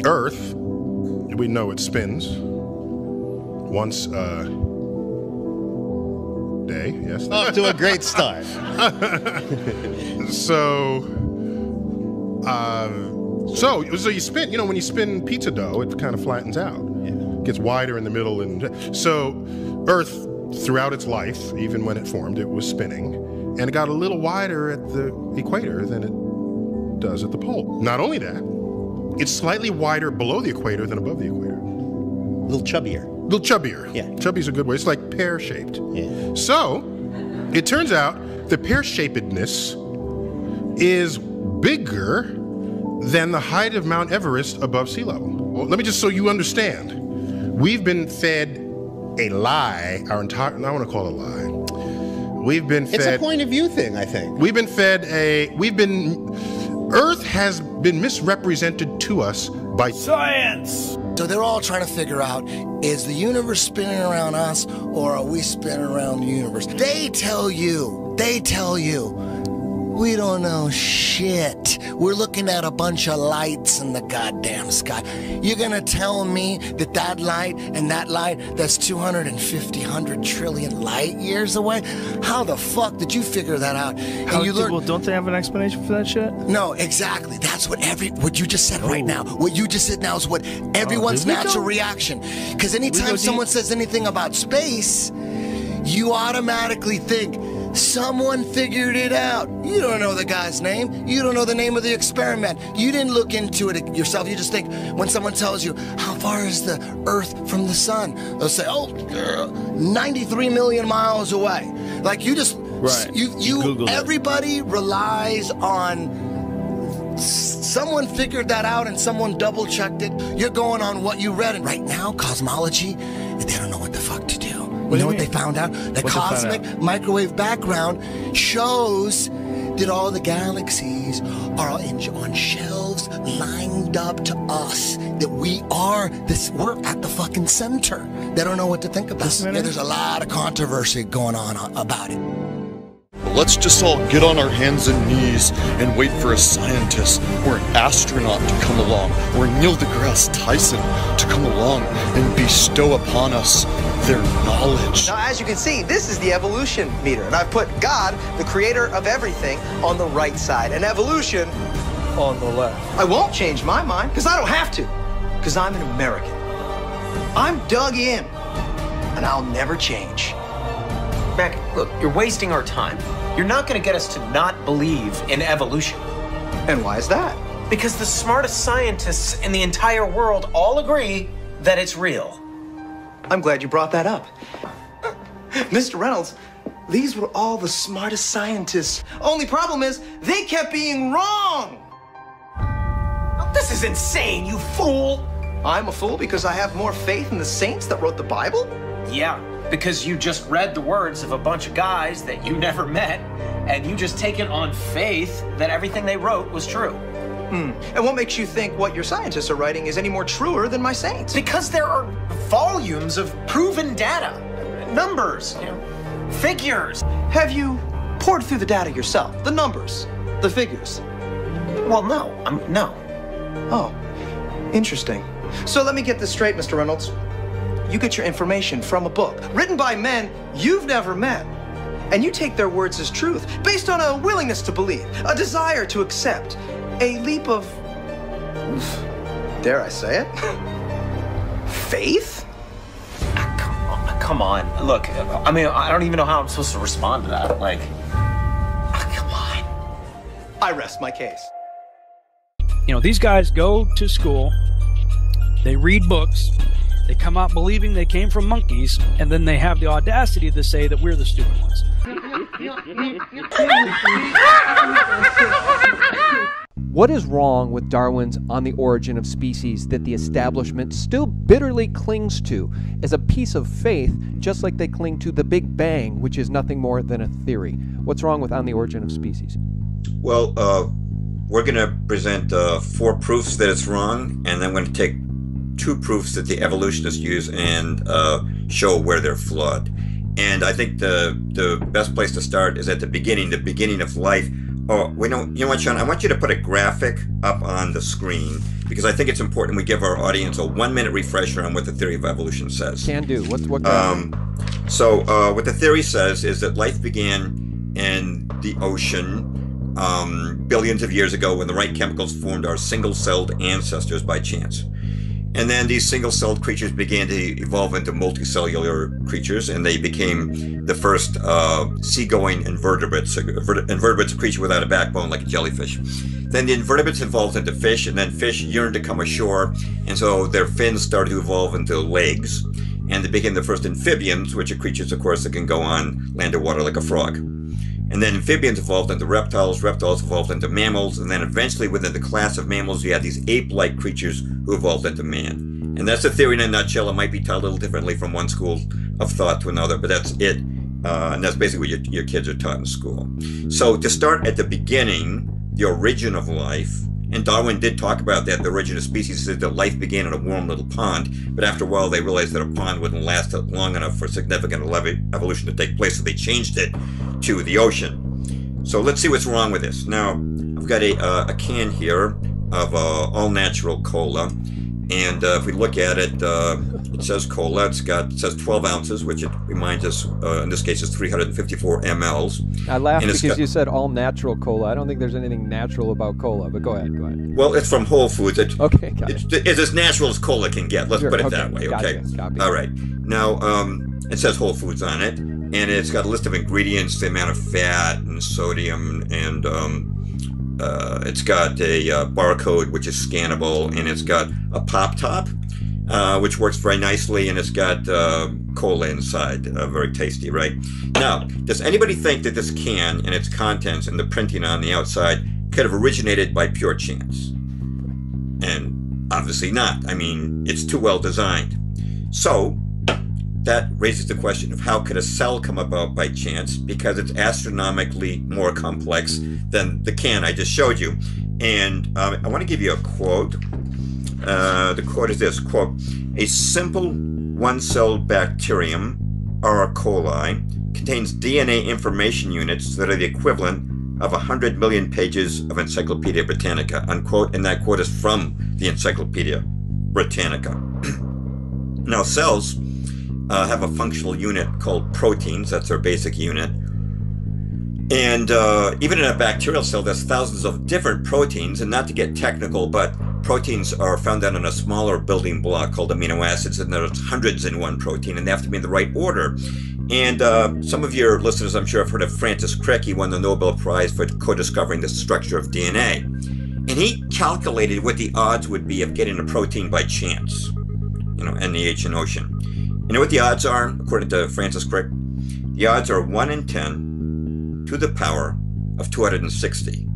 Earth, we know it spins once a day, yes? Off to a great start. So you spin, you know, when you spin pizza dough, it kind of flattens out. Yeah. Gets wider in the middle. And so Earth, throughout its life, even when it formed, it was spinning. And it got a little wider at the equator than it does at the pole. Not only that, it's slightly wider below the equator than above the equator. A little chubbier. A little chubbier. Yeah. Chubby's a good way. It's like pear-shaped. Yeah. So, it turns out the pear-shapedness is bigger than the height of Mount Everest above sea level. Well, let me just so you understand. We've been fed a lie our entire, I want to call it a lie. We've been fed. It's a point of view thing, I think. We've been fed Earth has been misrepresented to us by science. So they're all trying to figure out, is the universe spinning around us or are we spinning around the universe? They tell you, we don't know shit. We're looking at a bunch of lights in the goddamn sky. You're gonna tell me that that light and that light, that's 250, 100 trillion light years away? How the fuck did you figure that out? Well, don't they have an explanation for that shit? No, exactly. That's what what you just said right now. What you just said now is what everyone's natural reaction. Because anytime someone says anything about space, you automatically think, someone figured it out. You don't know the guy's name. You don't know the name of the experiment. You didn't look into it yourself. You just think when someone tells you, how far is the Earth from the sun? They'll say, 93 million miles away. Like you just, right. Everybody relies on someone figured that out and someone double checked it. You're going on what you read. And right now, cosmology, they don't know what the fuck to do. You know what they found out? The cosmic microwave background shows that all the galaxies are on shelves lined up to us. That we're at the fucking center. They don't know what to think about. Yeah, there's a lot of controversy going on about it. Let's just all get on our hands and knees and wait for a scientist or an astronaut to come along, or Neil deGrasse Tyson to come along and bestow upon us their knowledge. Now, as you can see, this is the evolution meter, and I've put God, the creator of everything, on the right side, and evolution on the left. I won't change my mind, because I don't have to, because I'm an American. I'm dug in, and I'll never change. Mac, look, you're wasting our time. You're not going to get us to not believe in evolution. And why is that? Because the smartest scientists in the entire world all agree that it's real. I'm glad you brought that up. Mr. Reynolds, these were all the smartest scientists. Only problem is, they kept being wrong! This is insane, you fool! I'm a fool because I have more faith in the saints that wrote the Bible? Yeah, because you just read the words of a bunch of guys that you never met, and you just take it on faith that everything they wrote was true. And what makes you think what your scientists are writing is any more truer than my saints? Because there are volumes of proven data, numbers, figures. Have you poured through the data yourself? The numbers, the figures? Well, no. No. Oh, interesting. So let me get this straight, Mr. Reynolds. You get your information from a book written by men you've never met, and you take their words as truth based on a willingness to believe, a desire to accept, a leap of, dare I say it, faith? Come on. Look, I mean, I don't even know how I'm supposed to respond to that. Like, come on. I rest my case. You know, these guys go to school, they read books, they come out believing they came from monkeys, and then they have the audacity to say that we're the stupid ones. What is wrong with Darwin's On the Origin of Species that the establishment still bitterly clings to as a piece of faith, just like they cling to the Big Bang, which is nothing more than a theory? What's wrong with On the Origin of Species? Well, we're going to present 4 proofs that it's wrong, and then we're going to take 2 proofs that the evolutionists use and show where they're flawed. And I think the best place to start is at the beginning of life. Oh, you know what, Sean? I want you to put a graphic up on the screen because I think it's important we give our audience a 1-minute refresher on what the theory of evolution says. Can do. What what the theory says is that life began in the ocean billions of years ago when the right chemicals formed our single-celled ancestors by chance. And then these single-celled creatures began to evolve into multicellular creatures, and they became the first sea-going invertebrates. Invertebrates, a creature without a backbone, like a jellyfish. Then the invertebrates evolved into fish, and then fish yearned to come ashore, and so their fins started to evolve into legs, and they became the first amphibians, which are creatures, of course, that can go on land or water like a frog. And then amphibians evolved into reptiles, reptiles evolved into mammals, and then eventually within the class of mammals you had these ape-like creatures who evolved into man. And that's the theory in a nutshell. It might be taught a little differently from one school of thought to another, but that's it. And that's basically what your kids are taught in school. So to start at the beginning, the origin of life, and Darwin did talk about that, the origin of species, said that life began in a warm little pond, but after a while they realized that a pond wouldn't last long enough for significant evolution to take place, so they changed it to the ocean. So let's see what's wrong with this. Now, I've got a can here of all-natural cola, and if we look at it, it says cola. It says 12 ounces, which it reminds us, in this case, is 354 mLs. I laughed because you said all-natural cola. I don't think there's anything natural about cola, but go ahead. Well, it's from Whole Foods. Okay, got it. It's as natural as cola can get. Let's put it that way, gotcha, okay? Copy. All right. Now, it says Whole Foods on it, and it's got a list of ingredients, the amount of fat and sodium, and it's got a barcode which is scannable, and it's got a pop top, which works very nicely, and it's got cola inside. Very tasty, right? Now, does anybody think that this can and its contents and the printing on the outside could have originated by pure chance? And obviously not. I mean, it's too well designed. So that raises the question of how could a cell come about by chance, because it's astronomically more complex than the can I just showed you. And I want to give you a quote. The quote is this, quote, "A simple one-celled bacterium, R. coli, contains DNA information units that are the equivalent of 100 million pages of Encyclopedia Britannica," unquote, and that quote is from the Encyclopedia Britannica. Now, cells have a functional unit called proteins. That's their basic unit. And even in a bacterial cell, there's thousands of different proteins, and not to get technical, but proteins are found out in a smaller building block called amino acids, and there's hundreds in one protein, and they have to be in the right order. And some of your listeners, I'm sure, have heard of Francis Crick. He won the Nobel Prize for co-discovering the structure of DNA. And And he calculated what the odds would be of getting a protein by chance, NaH in ocean. You know what the odds are, according to Francis Crick? The odds are 1 in 10 to the power of 260.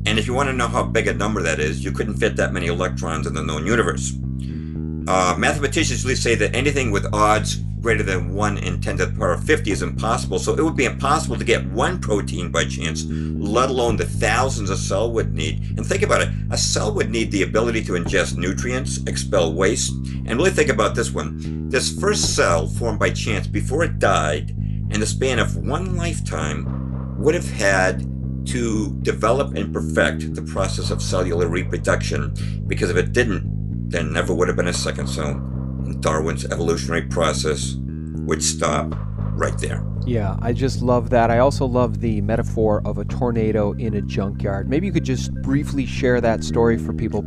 And if you want to know how big a number that is, you couldn't fit that many electrons in the known universe. Mathematicians usually say that anything with odds greater than 1 in 10 to the power of 50 is impossible. So it would be impossible to get one protein by chance, let alone the thousands a cell would need. And think about it. A cell would need the ability to ingest nutrients, expel waste. And really think about this one. This first cell formed by chance before it died, in the span of one lifetime, would have had to develop and perfect the process of cellular reproduction, because if it didn't, there never would have been a second cell, and Darwin's evolutionary process would stop right there. Yeah, I just love that. I also love the metaphor of a tornado in a junkyard. Maybe you could just briefly share that story for people,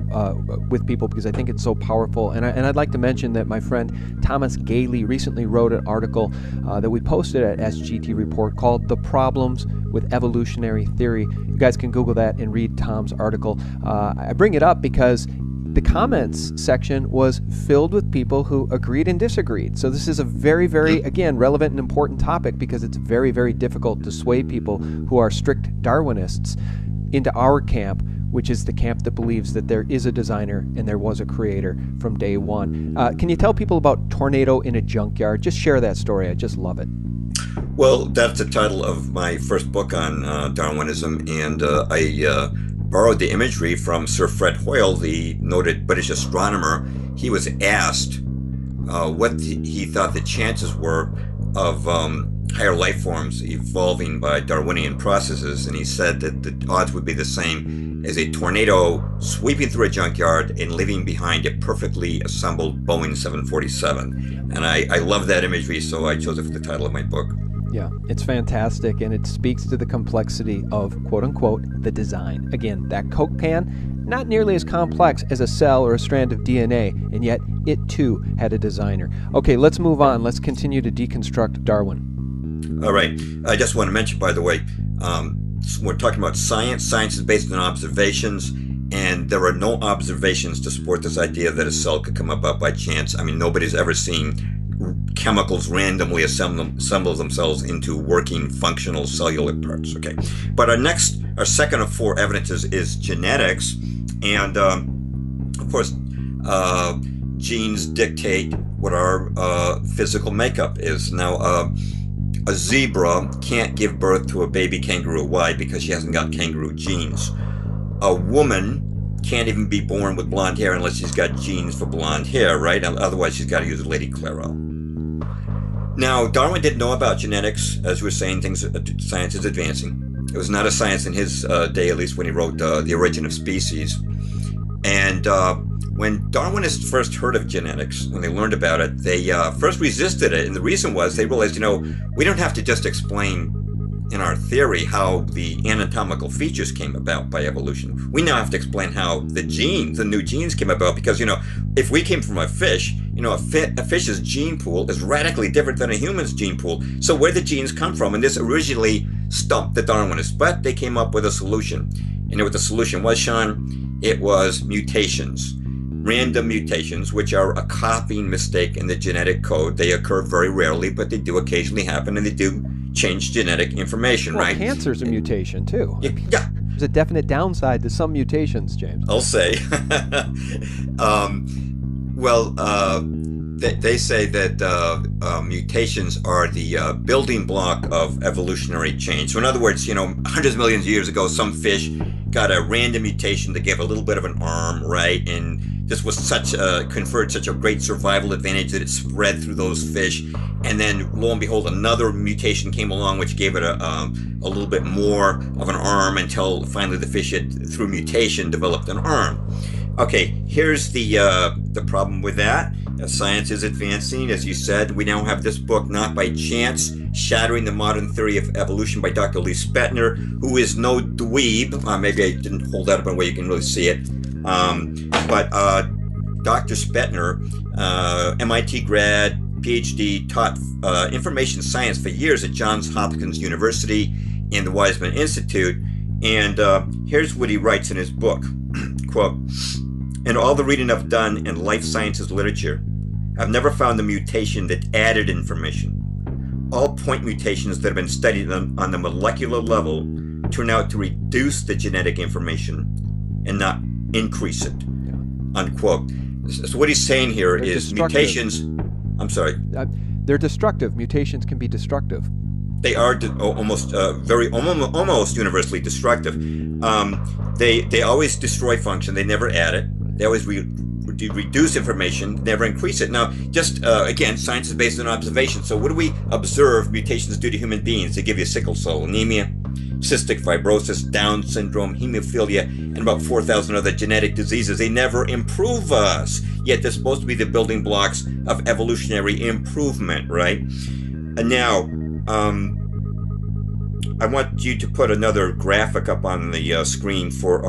with people, because I think it's so powerful. And I'd like to mention that my friend Thomas Gailey recently wrote an article that we posted at SGT Report called "The Problems with Evolutionary Theory." You guys can Google that and read Tom's article. I bring it up because the comments section was filled with people who agreed and disagreed. So this is a very, very, again, relevant and important topic, because it's very, very difficult to sway people who are strict Darwinists into our camp, which is the camp that believes that there is a designer and there was a creator from day one. Can you tell people about Tornado in a Junkyard? Just share that story. I just love it. Well, that's the title of my first book on Darwinism, and I borrowed the imagery from Sir Fred Hoyle, the noted British astronomer. He was asked what he thought the chances were of higher life forms evolving by Darwinian processes, and he said that the odds would be the same as a tornado sweeping through a junkyard and leaving behind a perfectly assembled Boeing 747. And I love that imagery, so I chose it for the title of my book. Yeah, it's fantastic, and it speaks to the complexity of, quote-unquote, the design. Again, that Coke can, not nearly as complex as a cell or a strand of DNA, and yet it, too, had a designer. Okay, let's move on. Let's continue to deconstruct Darwin. All right. I just want to mention, by the way, we're talking about science. Science is based on observations, and there are no observations to support this idea that a cell could come about by chance. I mean, nobody's ever seen chemicals randomly assemble themselves into working functional cellular parts. Okay, but our second of four evidences is genetics, and of course genes dictate what our physical makeup is. Now a zebra can't give birth to a baby kangaroo. Why? Because she hasn't got kangaroo genes. A woman can't even be born with blonde hair unless she's got genes for blonde hair, right? Otherwise she's got to use a Lady Claro. Now, Darwin didn't know about genetics. As we were saying, science is advancing. It was not a science in his day, at least when he wrote The Origin of Species. And when Darwinists first heard of genetics, when they learned about it, they first resisted it. And the reason was they realized, we don't have to just explain in our theory how the anatomical features came about by evolution. We now have to explain how the new genes came about, because, if we came from a fish, a fish's gene pool is radically different than a human's gene pool. So where the genes come from? And this originally stumped the Darwinists, but they came up with a solution. You know what the solution was, Sean? It was mutations. Random mutations, which are a copying mistake in the genetic code. They occur very rarely, but they do occasionally happen, and they do change genetic information, well, right? Cancer's a mutation, too. Yeah. There's a definite downside to some mutations, James. I'll say. They say that mutations are the building block of evolutionary change. So in other words, hundreds of millions of years ago, some fish got a random mutation that gave a little bit of an arm, right? And this was conferred such a great survival advantage that it spread through those fish. And then, lo and behold, another mutation came along which gave it a little bit more of an arm, until finally the fish, through mutation, developed an arm. Okay, here's the problem with that. Science is advancing, as you said. We now have this book, Not by Chance, Shattering the Modern Theory of Evolution by Dr. Lee Spetner, who is no dweeb. Maybe I didn't hold that up in a way you can really see it. But Dr. Spetner, MIT grad, PhD, taught information science for years at Johns Hopkins University and the Weizmann Institute. And here's what he writes in his book. quote, "In all the reading I've done in life sciences literature, I've never found a mutation that added information. All point mutations that have been studied on the molecular level turn out to reduce the genetic information and not increase it," unquote. So what he's saying here is mutations, I'm sorry. They're destructive. Mutations can be destructive. They are almost universally destructive. They always destroy function. They never add it. They always reduce information, never increase it. Now, just again, science is based on observation. So what do we observe mutations do to human beings? They give you sickle cell anemia, cystic fibrosis, Down syndrome, hemophilia, and about 4,000 other genetic diseases. They never improve us, yet they're supposed to be the building blocks of evolutionary improvement, right? And now, I want you to put another graphic up on the screen for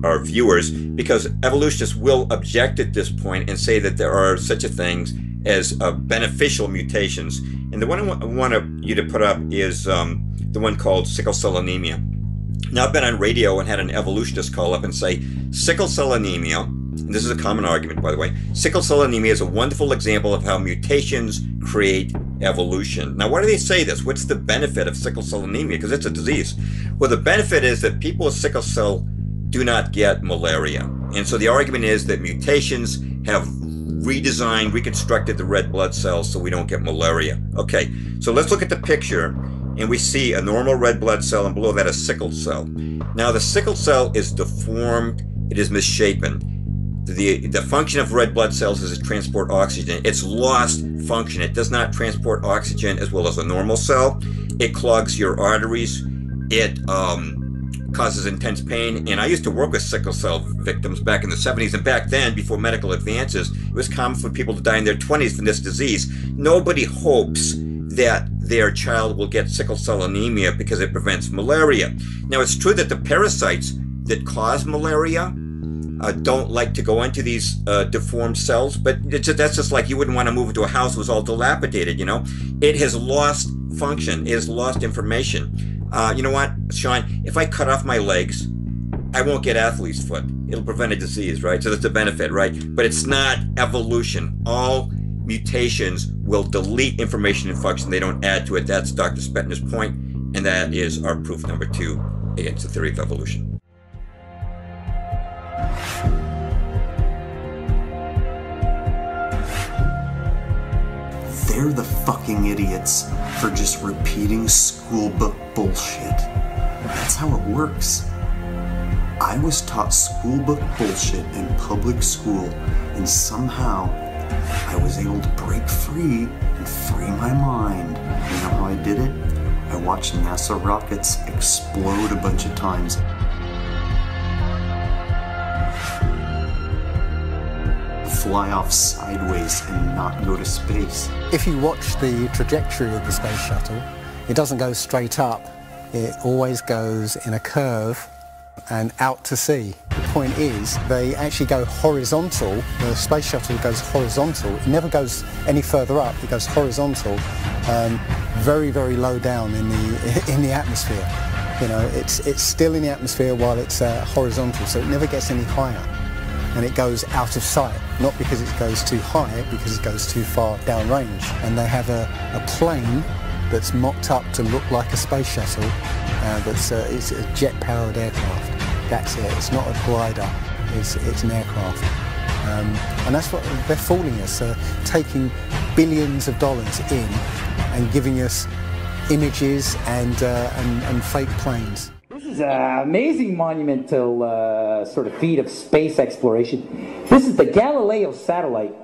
our viewers, because evolutionists will object at this point and say that there are such a things as beneficial mutations. And the one I want you to put up is the one called sickle cell anemia. Now, I've been on radio and had an evolutionist call up and say, sickle cell anemia, and this is a common argument, by the way, sickle cell anemia is a wonderful example of how mutations create evolution. Now, why do they say this? What's the benefit of sickle cell anemia? Because it's a disease. Well, the benefit is that people with sickle cell do not get malaria. And so the argument is that mutations have redesigned, reconstructed the red blood cells so we don't get malaria. Okay, so let's look at the picture, and we see a normal red blood cell, and below that a sickle cell. Now, the sickle cell is deformed, it is misshapen. The function of red blood cells is to transport oxygen. It's lost function. It does not transport oxygen as well as a normal cell. It clogs your arteries. It causes intense pain. And I used to work with sickle cell victims back in the 70s. And back then, before medical advances, it was common for people to die in their 20s from this disease. Nobody hopes that their child will get sickle cell anemia because it prevents malaria. Now, it's true that the parasites that cause malaria don't like to go into these deformed cells, but that's just like you wouldn't want to move into a house that was all dilapidated, you know? It has lost function. It has lost information. You know what, Sean? If I cut off my legs, I won't get athlete's foot. It'll prevent a disease, right? So that's the benefit, right? But it's not evolution. All mutations will delete information and function. They don't add to it. That's Dr. Spetner's point, and that is our proof number 2 against the theory of evolution. They're the fucking idiots for just repeating school book bullshit. That's how it works. I was taught school book bullshit in public school, and somehow I was able to break free and free my mind. You know how I did it? I watched NASA rockets explode a bunch of times. Fly off sideways and not go to space. If you watch the trajectory of the space shuttle, it doesn't go straight up. It always goes in a curve and out to sea. The point is, they actually go horizontal. The space shuttle goes horizontal. It never goes any further up. It goes horizontal, very, very low down in the atmosphere. You know, it's still in the atmosphere while it's horizontal, so it never gets any higher. And it goes out of sight, not because it goes too high, because it goes too far downrange. And they have a plane that's mocked up to look like a space shuttle, it's a jet-powered aircraft. That's it. It's not a glider. It's an aircraft. And that's what they're fooling us, taking billions of dollars in and giving us images and fake planes. This is an amazing monumental sort of feat of space exploration. This is the Galileo satellite.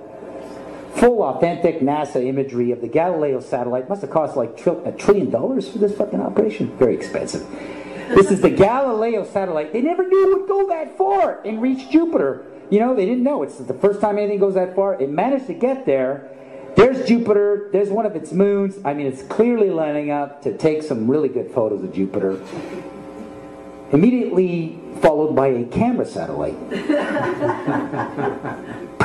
Full authentic NASA imagery of the Galileo satellite. Must have cost like $1 trillion for this fucking operation. Very expensive. This is the Galileo satellite. They never knew it would go that far and reach Jupiter. You know, they didn't know. It's the first time anything goes that far. It managed to get there. There's Jupiter. There's one of its moons. I mean, it's clearly lining up to take some really good photos of Jupiter. Immediately followed by a camera satellite.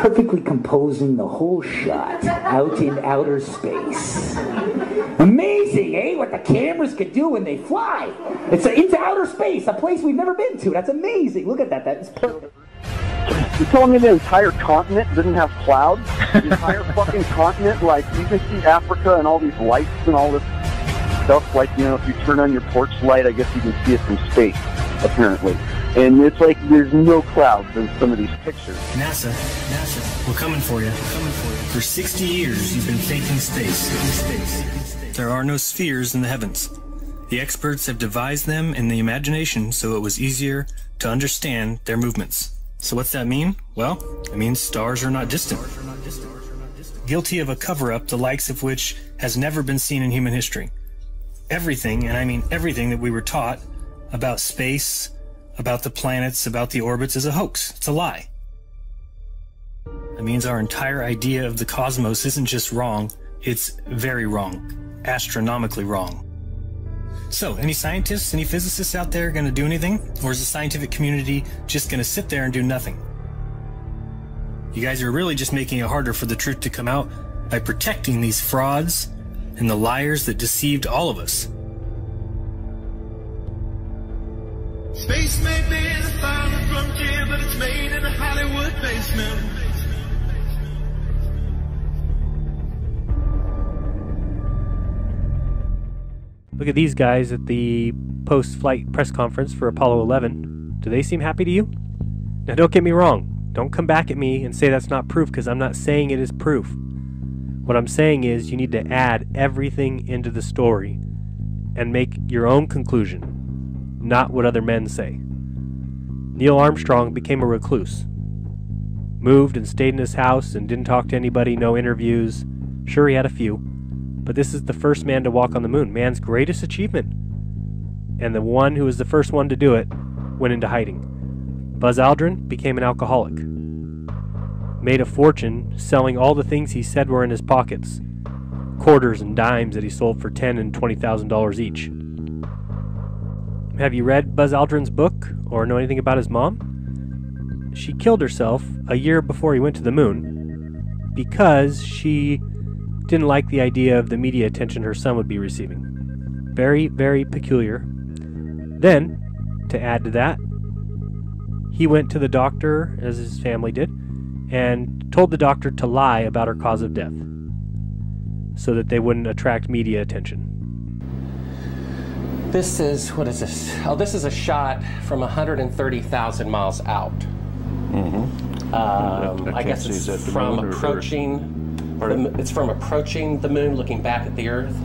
perfectly composing the whole shot out in outer space. Amazing, eh? What the cameras can do when they fly. It's into outer space, a place we've never been to. That's amazing. Look at that. That is perfect. You're telling me the entire continent didn't have clouds? The entire fucking continent, like, you can see Africa and all these lights and all this stuff, like, you know, if you turn on your porch light, I guess you can see it from space, apparently. And it's like there's no clouds in some of these pictures. NASA, we're coming for you. For 60 years, you've been faking space. There are no spheres in the heavens. The experts have devised them in the imagination so it was easier to understand their movements. So what's that mean? Well, it means stars are not distant. Guilty of a cover-up the likes of which has never been seen in human history. Everything, and I mean everything that we were taught about space, about the planets, about the orbits is a hoax. It's a lie. That means our entire idea of the cosmos isn't just wrong, it's very wrong, astronomically wrong. So, any scientists, any physicists out there going to do anything? Or is the scientific community just going to sit there and do nothing? You guys are really just making it harder for the truth to come out by protecting these frauds and the liars that deceived all of us. Space may be the final frontier, but it's made in a Hollywood basement. Look at these guys at the post-flight press conference for Apollo 11. Do they seem happy to you? Now don't get me wrong. Don't come back at me and say that's not proof, because I'm not saying it is proof. What I'm saying is you need to add everything into the story and make your own conclusion, not what other men say. Neil Armstrong became a recluse. Moved and stayed in his house and didn't talk to anybody, no interviews. Sure, he had a few. But this is the first man to walk on the moon, man's greatest achievement. And the one who was the first one to do it went into hiding. Buzz Aldrin became an alcoholic. Made a fortune selling all the things he said were in his pockets. Quarters and dimes that he sold for $10,000 and $20,000 each. Have you read Buzz Aldrin's book or know anything about his mom? She killed herself a year before he went to the moon because she didn't like the idea of the media attention her son would be receiving. Very, very peculiar. Then, to add to that, he went to the doctor, as his family did, and told the doctor to lie about her cause of death so that they wouldn't attract media attention. This is, what is this? Oh, this is a shot from 130,000 miles out. I guess it's from approaching. It's from approaching the moon, looking back at the Earth.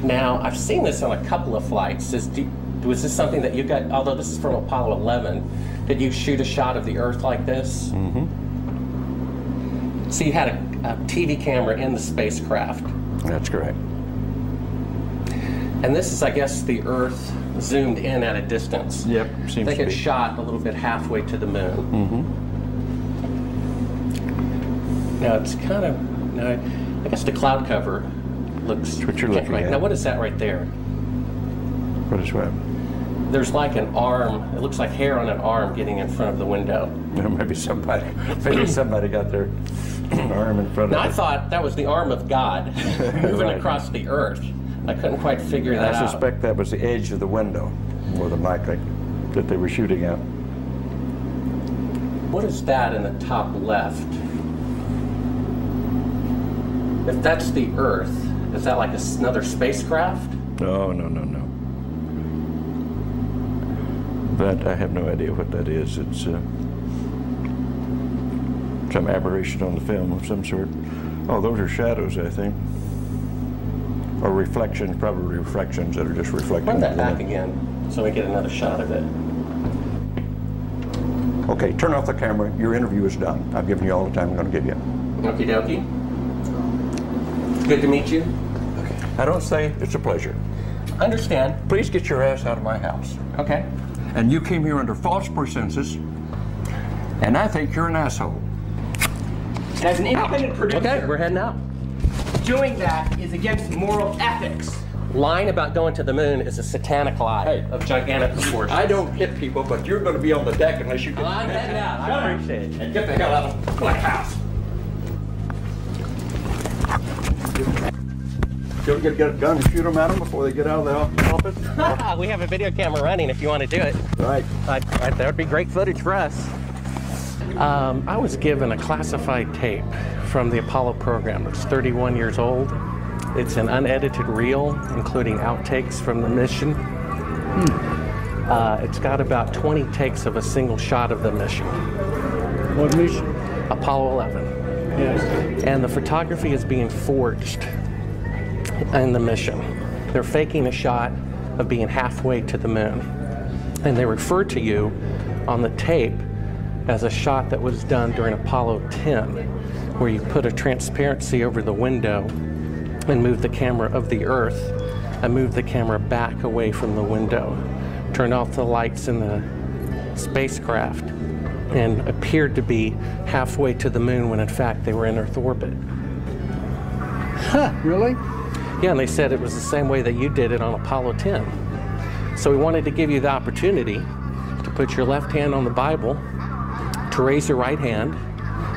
Now, I've seen this on a couple of flights. Was this something that you got, although this is from Apollo 11, did you shoot a shot of the Earth like this? So you had a TV camera in the spacecraft. That's correct. And this is, I guess, the Earth zoomed in at a distance. Yep, seems to be. I think it shot a little bit halfway to the moon. Now it's kind of, now I guess the cloud cover looks. That's what you're looking at. Now what is that right there? What is what? There's like an arm. It looks like hair on an arm getting in front of the window. Maybe somebody got their arm in front of. Now I thought that was the arm of God moving across the Earth. I couldn't quite figure that out. I suspect that was the edge of the window, or the mic that they were shooting at. What is that in the top left? If that's the Earth, is that like another spacecraft? No. That I have no idea what that is. It's some aberration on the film of some sort. Oh, those are shadows, I think. Or reflections, probably reflections that are just reflecting. Run that back again so we get another shot of it. Okay, turn off the camera. Your interview is done. I've given you all the time I'm going to give you. Okie dokie. Good to meet you. Okay. I don't say it's a pleasure. Understand. Please get your ass out of my house. Okay. And you came here under false pretenses, and I think you're an asshole. As an independent producer, okay, we're heading out. Doing that is against moral ethics. lying about going to the moon is a satanic lie of gigantic proportions. I don't hit people, but you're going to be on the deck unless you can. Well, I'm heading out. I appreciate it. And get the hell out of the black house. You get a gun and shoot them at them before they get out of the office? We have a video camera running if you want to do it. Right. That would be great footage for us. I was given a classified tape from the Apollo program. It's 31 years old. It's an unedited reel, including outtakes from the mission. It's got about 20 takes of a single shot of the mission. What mission? Apollo 11. Yes. And the photography is being forged in the mission. They're faking a shot of being halfway to the moon. And they refer to you on the tape as a shot that was done during Apollo 10, where you put a transparency over the window and move the camera of the Earth and move the camera back away from the window, turn off the lights in the spacecraft, and appeared to be halfway to the moon when in fact they were in Earth orbit. Huh, really? Yeah, and they said it was the same way that you did it on Apollo 10. So we wanted to give you the opportunity to put your left hand on the Bible, to raise your right hand,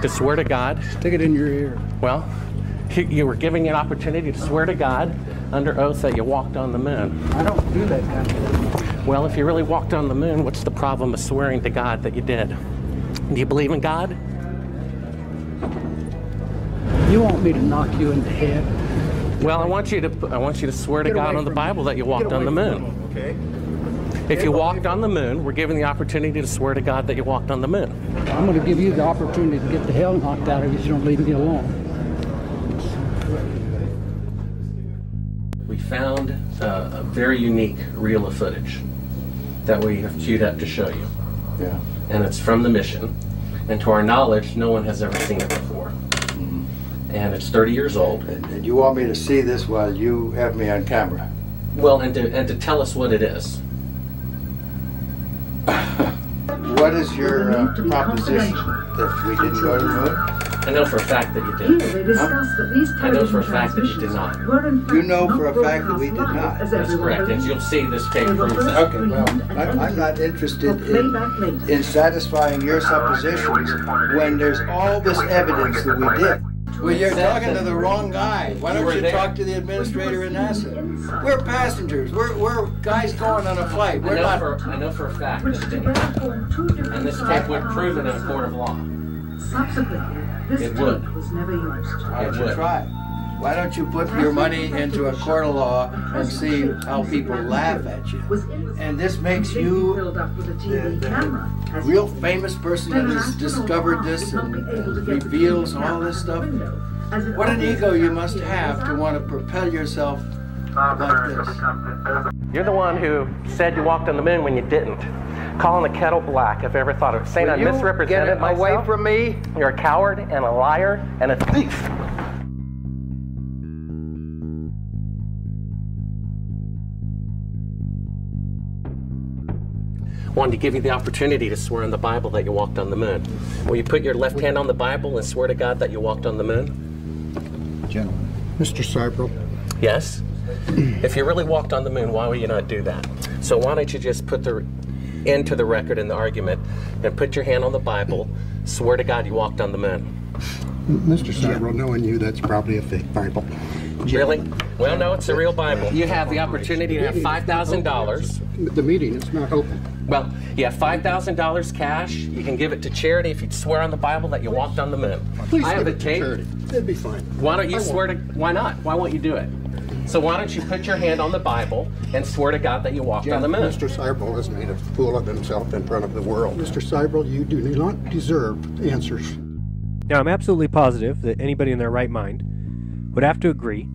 to swear to God. Stick it in your ear. Well, you were giving you an opportunity to swear to God under oath that you walked on the moon. I don't do that kind of thing. Well, if you really walked on the moon, what's the problem of swearing to God that you did? Do you believe in God? You want me to knock you in the head? Well, I want you to swear to God on the Bible that you walked on the moon. Okay. If you walked on the moon, we're given the opportunity to swear to God that you walked on the moon. I'm going to give you the opportunity to get the hell knocked out of you if you don't leave me alone. We found a very unique reel of footage that we have queued up to show you. Yeah. And it's from the mission. And to our knowledge, no one has ever seen it before. And it's 30 years old. And you want me to see this while you have me on camera? Well, and to tell us what it is. What is your proposition? That we didn't go to the moon? I know for a fact that you did. I know for a fact that you did not. You know for a fact that we did not? That's correct, and you'll see this tape proves that. Okay, well, I'm not interested in satisfying your suppositions when there's all this evidence that we did. Well, you're talking to the wrong guy. Why don't you talk to the administrator in NASA? We're passengers. We're guys going on a flight. We're not. I know for a fact this tape. And this tape would prove it in a court of law. Subsequently, this tape was never used. Why don't you try? Why don't you put your money into a court of law and see how people laugh at you? And this makes you the real famous person that has discovered this and reveals all this stuff. What an ego you must have to want to propel yourself like this. You're the one who said you walked on the moon when you didn't. Calling the kettle black if I ever thought of it. Saying I misrepresented myself. Away from me. You're a coward and a liar and a thief. Wanted to give you the opportunity to swear on the Bible that you walked on the moon. Will you put your left hand on the Bible and swear to God that you walked on the moon? Gentlemen. Mr. Cybro. Yes? If you really walked on the moon, why would you not do that? So why don't you just put the end to the record in the argument and put your hand on the Bible, swear to God you walked on the moon. Mr. Cybro, knowing you, that's probably a fake Bible. Really? Well, no, it's a real Bible. You have the opportunity to have $5,000. The meeting is not open. Well, you have $5,000 cash. You can give it to charity if you'd swear on the Bible that you walked on the moon. Please I have give a it to tape. charity. It'd be fine. Why don't you swear to? Why not? Why won't you do it? So why don't you put your hand on the Bible and swear to God that you walked on the moon? Mr. Cybro has made a fool of himself in front of the world. Mr. Cybro, you do not deserve answers. Now, I'm absolutely positive that anybody in their right mind would have to agree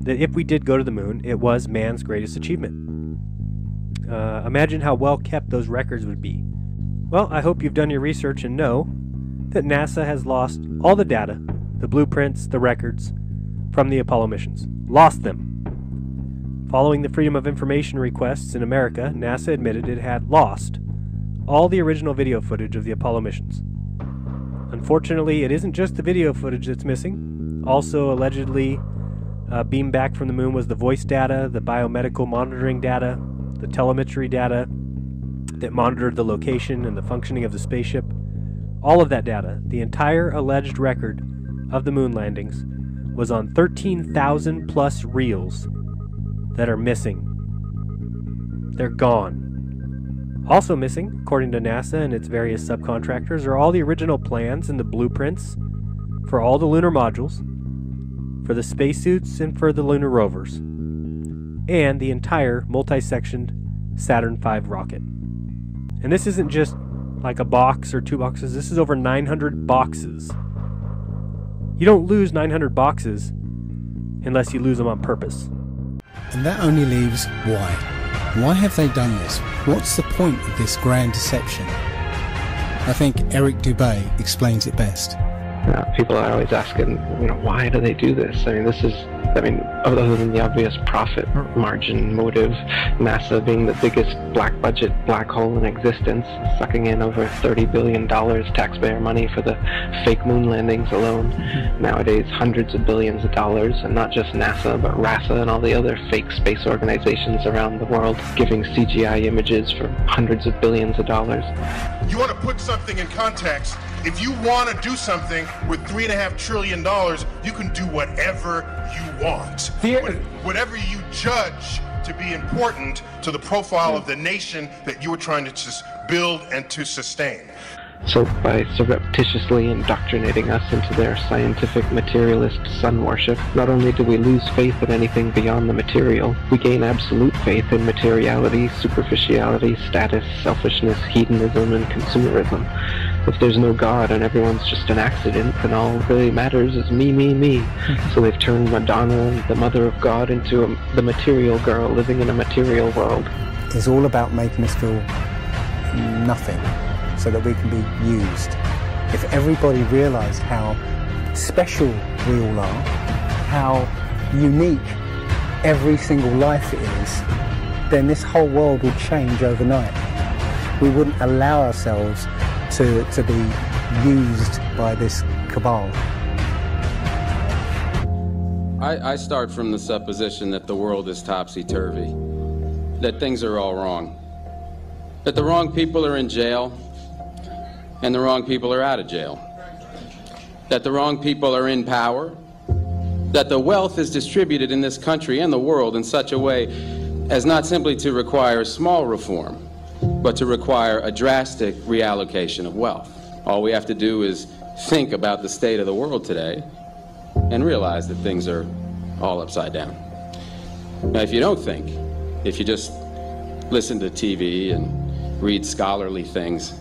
that if we did go to the moon, it was man's greatest achievement. Imagine how well kept those records would be. Well, I hope you've done your research and know that NASA has lost all the data, the blueprints, the records from the Apollo missions. Lost them. Following the Freedom of Information requests in America, NASA admitted it had lost all the original video footage of the Apollo missions. Unfortunately, it isn't just the video footage that's missing. Also, allegedly, beamed back from the moon was the voice data, the biomedical monitoring data, the telemetry data that monitored the location and the functioning of the spaceship. All of that data, the entire alleged record of the moon landings, was on 13,000 plus reels that are missing. They're gone. Also missing, according to NASA and its various subcontractors, are all the original plans and the blueprints for all the lunar modules, for the spacesuits and for the lunar rovers, and the entire multi-sectioned Saturn V rocket. And this isn't just like a box or 2 boxes, this is over 900 boxes. You don't lose 900 boxes unless you lose them on purpose. And that only leaves why. Why have they done this? What's the point of this grand deception? I think Eric Dubay explains it best. People are always asking, why do they do this? I mean, this is, other than the obvious profit margin motive, NASA being the biggest black budget black hole in existence, sucking in over $30 billion taxpayer money for the fake moon landings alone. Nowadays, hundreds of billions of dollars, and not just NASA, but RASA and all the other fake space organizations around the world giving CGI images for hundreds of billions of dollars. You want to put something in context. If you want to do something with $3.5 trillion, you can do whatever you want. Whatever you judge to be important to the profile of the nation that you are trying to build and to sustain. So by surreptitiously indoctrinating us into their scientific materialist sun worship, not only do we lose faith in anything beyond the material, we gain absolute faith in materiality, superficiality, status, selfishness, hedonism, and consumerism. If there's no God and everyone's just an accident, then all that really matters is me, me, me. So they've turned Madonna, the mother of God, into the material girl living in a material world. It's all about making us feel nothing, so that we can be used. If everybody realized how special we all are, how unique every single life is, then this whole world would change overnight. We wouldn't allow ourselves to be used by this cabal. I start from the supposition that the world is topsy-turvy, that things are all wrong, that the wrong people are in jail, and the wrong people are out of jail, that the wrong people are in power, that the wealth is distributed in this country and the world in such a way as not simply to require small reform, but to require a drastic reallocation of wealth. All we have to do is think about the state of the world today and realize that things are all upside down. Now, if you don't think, if you just listen to TV and read scholarly things,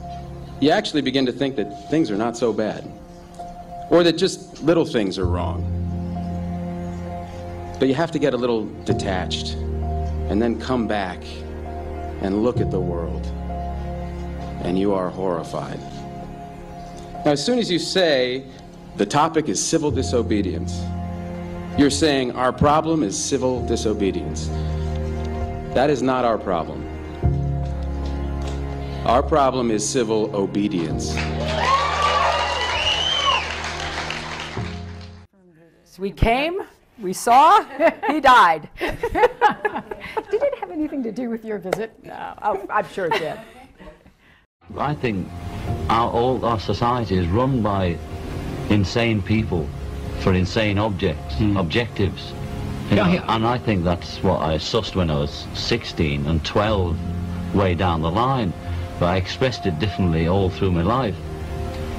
you actually begin to think that things are not so bad, or that just little things are wrong. But you have to get a little detached and then come back and look at the world, and you are horrified. Now, as soon as you say the topic is civil disobedience, you're saying our problem is civil disobedience. That is not our problem. Our problem is civil obedience. So we came, we saw, he died. Did it have anything to do with your visit? No, I'm sure it did. I think all our society is run by insane people for insane objectives. You know, and I think that's what I sussed when I was 16 and 12 way down the line. But I expressed it differently all through my life.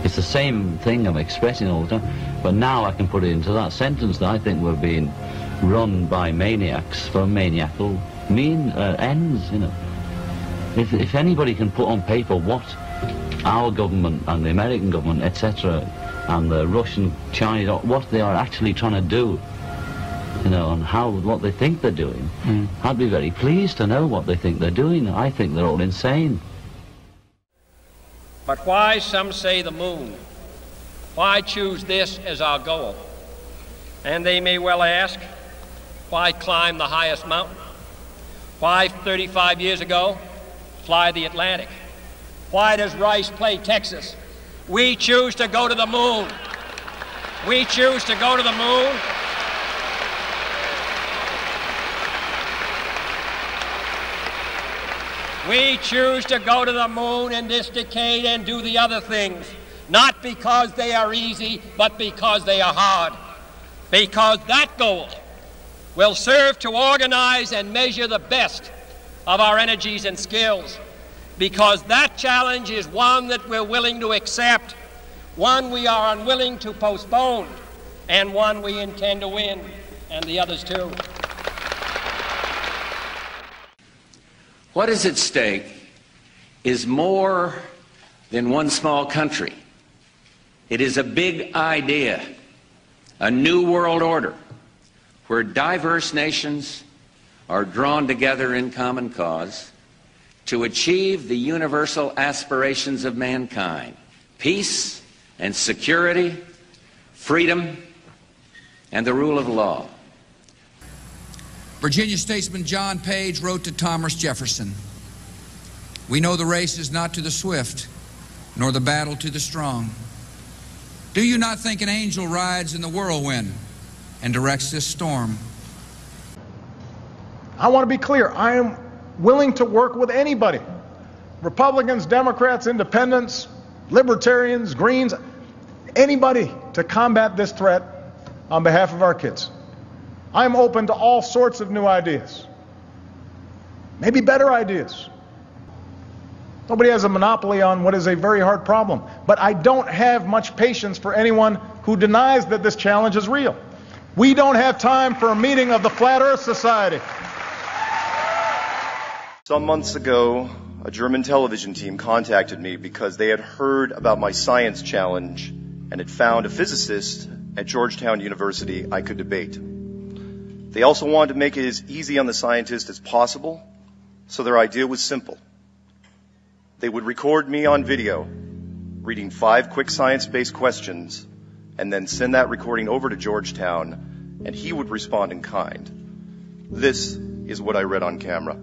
It's the same thing I'm expressing all the time, but now I can put it into that sentence that I think we're being run by maniacs for maniacal ends, you know. If anybody can put on paper what our government and the American government, etc., and the Russian, Chinese, what they are actually trying to do, you know, and what they think they're doing, I'd be very pleased to know what they think they're doing. I think they're all insane. But why, some say, the moon? Why choose this as our goal? And they may well ask, why climb the highest mountain? Why, 35 years ago, fly the Atlantic? Why does Rice play Texas? We choose to go to the moon. We choose to go to the moon We choose to go to the moon in this decade and do the other things, not because they are easy, but because they are hard. Because that goal will serve to organize and measure the best of our energies and skills. Because that challenge is one that we're willing to accept, one we are unwilling to postpone, and one we intend to win, and the others too. What is at stake is more than one small country. It is a big idea, a new world order, where diverse nations are drawn together in common cause to achieve the universal aspirations of mankind: peace and security, freedom, and the rule of law. Virginia statesman John Page wrote to Thomas Jefferson, "We know the race is not to the swift, nor the battle to the strong. Do you not think an angel rides in the whirlwind and directs this storm?" I want to be clear. I am willing to work with anybody. Republicans, Democrats, Independents, Libertarians, Greens, anybody to combat this threat on behalf of our kids. I'm open to all sorts of new ideas, maybe better ideas. Nobody has a monopoly on what is a very hard problem, but I don't have much patience for anyone who denies that this challenge is real. We don't have time for a meeting of the Flat Earth Society. Some months ago, a German television team contacted me because they had heard about my science challenge and had found a physicist at Georgetown University I could debate. They also wanted to make it as easy on the scientist as possible, so their idea was simple. They would record me on video, reading 5 quick science-based questions, and then send that recording over to Georgetown, and he would respond in kind. This is what I read on camera.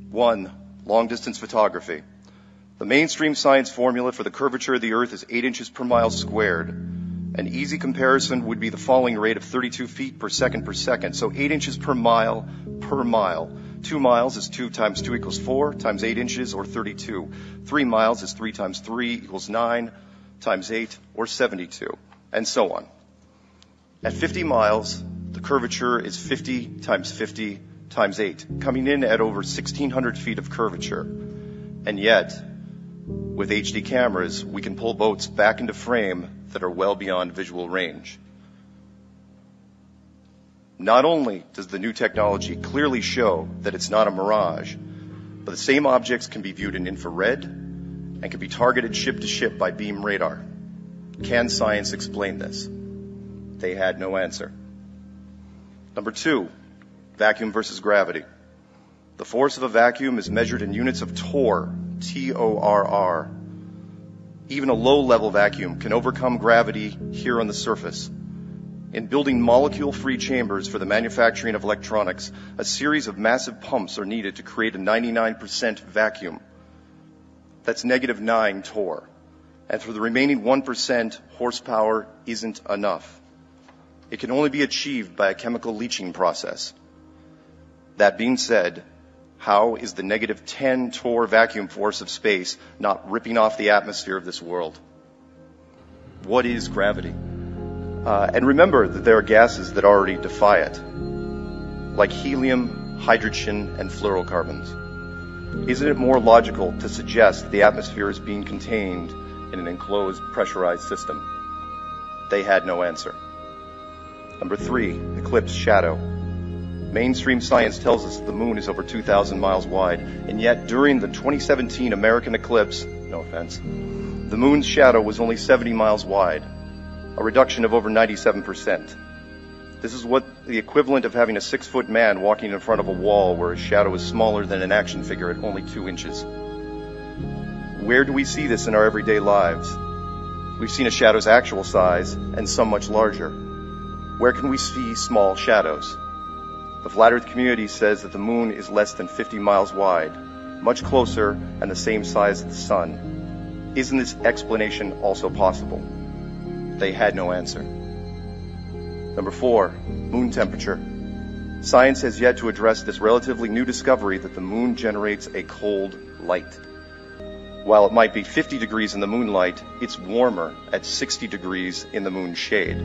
1. Long-distance photography. The mainstream science formula for the curvature of the Earth is 8 inches per mile squared. An easy comparison would be the falling rate of 32 feet per second, so 8 inches per mile per mile. 2 miles is 2 times 2 equals 4 times 8 inches, or 32. 3 miles is 3 times 3 equals 9 times 8, or 72, and so on. At 50 miles, the curvature is 50 times 50 times 8, coming in at over 1,600 feet of curvature. And yet, with HD cameras, we can pull boats back into frame that are well beyond visual range. Not only does the new technology clearly show that it's not a mirage, but the same objects can be viewed in infrared and can be targeted ship to ship by beam radar. Can science explain this? They had no answer. Number 2, vacuum versus gravity. The force of a vacuum is measured in units of torr, T-O-R-R. Even a low-level vacuum can overcome gravity here on the surface. In building molecule-free chambers for the manufacturing of electronics, a series of massive pumps are needed to create a 99% vacuum. That's -9 torr. And for the remaining 1%, horsepower isn't enough. It can only be achieved by a chemical leaching process. That being said, how is the -10 torr vacuum force of space not ripping off the atmosphere of this world? What is gravity? And remember that there are gases that already defy it, like helium, hydrogen, and fluorocarbons. Isn't it more logical to suggest that the atmosphere is being contained in an enclosed, pressurized system? They had no answer. Number 3, eclipse shadow. Mainstream science tells us that the moon is over 2,000 miles wide, and yet during the 2017 American eclipse, no offense, the moon's shadow was only 70 miles wide, a reduction of over 97%. This is what the equivalent of having a 6-foot man walking in front of a wall where his shadow is smaller than an action figure at only 2 inches. Where do we see this in our everyday lives? We've seen a shadow's actual size and some much larger. Where can we see small shadows? The Flat Earth community says that the moon is less than 50 miles wide, much closer and the same size as the sun. Isn't this explanation also possible? They had no answer. Number 4, moon temperature. Science has yet to address this relatively new discovery that the moon generates a cold light. While it might be 50 degrees in the moonlight, it's warmer at 60 degrees in the moon's shade,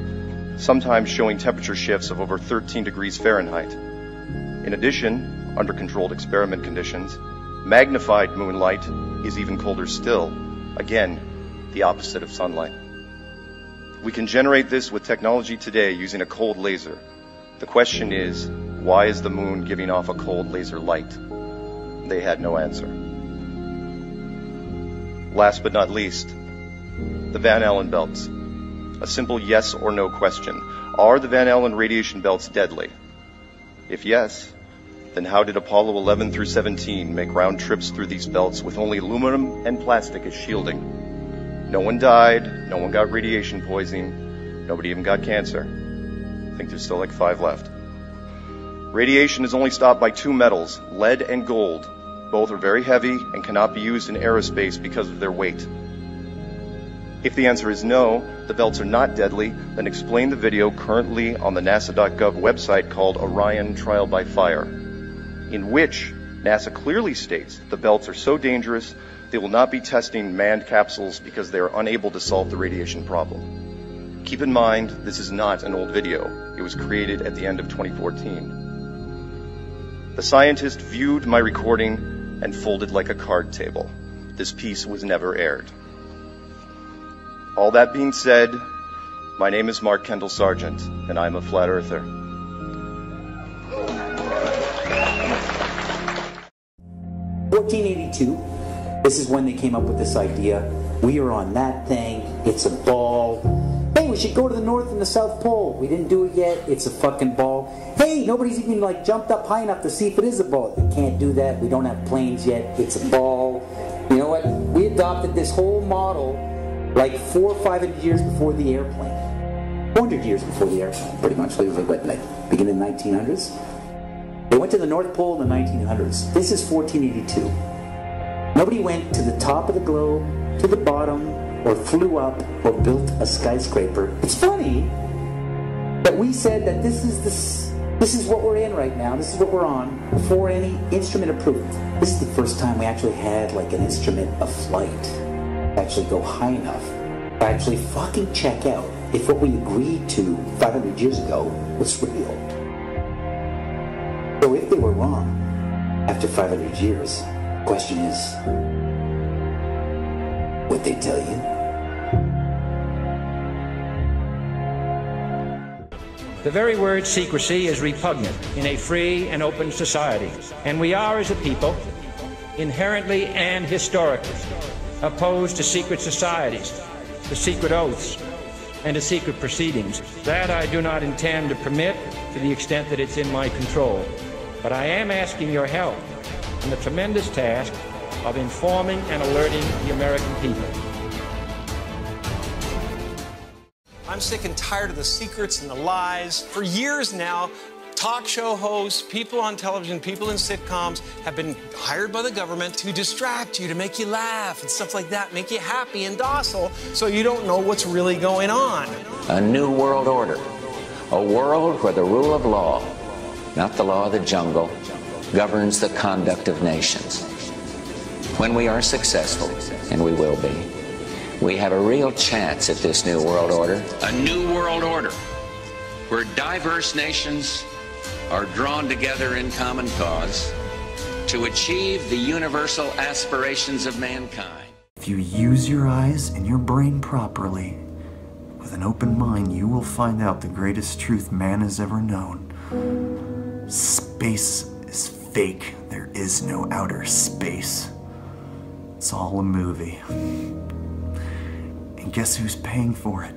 sometimes showing temperature shifts of over 13 degrees Fahrenheit. In addition, under controlled experiment conditions, magnified moonlight is even colder still, again, the opposite of sunlight. We can generate this with technology today using a cold laser. The question is, why is the moon giving off a cold laser light? They had no answer. Last but not least, the Van Allen belts. A simple yes or no question. Are the Van Allen radiation belts deadly? If yes, then how did Apollo 11 through 17 make round trips through these belts with only aluminum and plastic as shielding? No one died, no one got radiation poisoning, nobody even got cancer. I think there's still like 5 left. Radiation is only stopped by 2 metals, lead and gold. Both are very heavy and cannot be used in aerospace because of their weight. If the answer is no, the belts are not deadly, then explain the video currently on the NASA.gov website called Orion Trial by Fire, in which NASA clearly states the belts are so dangerous they will not be testing manned capsules because they are unable to solve the radiation problem. Keep in mind, this is not an old video. It was created at the end of 2014. The scientist viewed my recording and folded like a card table. This piece was never aired. All that being said, my name is Mark Kendall Sargent, and I'm a flat earther. (1482), this is when they came up with this idea. We are on that thing, it's a ball. Hey, we should go to the North and the South Pole. We didn't do it yet, it's a fucking ball. Hey, nobody's even like jumped up high enough to see if it is a ball. We can't do that, we don't have planes yet, it's a ball. You know what, we adopted this whole model like 400 or 500 years before the airplane. 400 years before the airplane, pretty much. It was like, what, like beginning of the 1900s? They went to the North Pole in the 1900s. This is 1482. Nobody went to the top of the globe, to the bottom, or flew up, or built a skyscraper. It's funny that we said that this is what we're in right now, this is what we're on, before any instrument approved. This is the first time we actually had like an instrument of flight to actually go high enough to actually fucking check out if what we agreed to 500 years ago was real. So if they were wrong after 500 years, the question is, would they tell you? The very word secrecy is repugnant in a free and open society, and we are, as a people, inherently and historically opposed to secret societies, to secret oaths, and to secret proceedings. That I do not intend to permit to the extent that it's in my control. But I am asking your help in the tremendous task of informing and alerting the American people. I'm sick and tired of the secrets and the lies. For years now, talk show hosts, people on television, people in sitcoms have been hired by the government to distract you, to make you laugh and stuff like that, make you happy and docile so you don't know what's really going on. A new world order. A world where the rule of law, not the law of the jungle, governs the conduct of nations. When we are successful, and we will be, we have a real chance at this new world order. A new world order where diverse nations are drawn together in common cause to achieve the universal aspirations of mankind. If you use your eyes and your brain properly, with an open mind, you will find out the greatest truth man has ever known. Space is fake. There is no outer space. It's all a movie. And guess who's paying for it?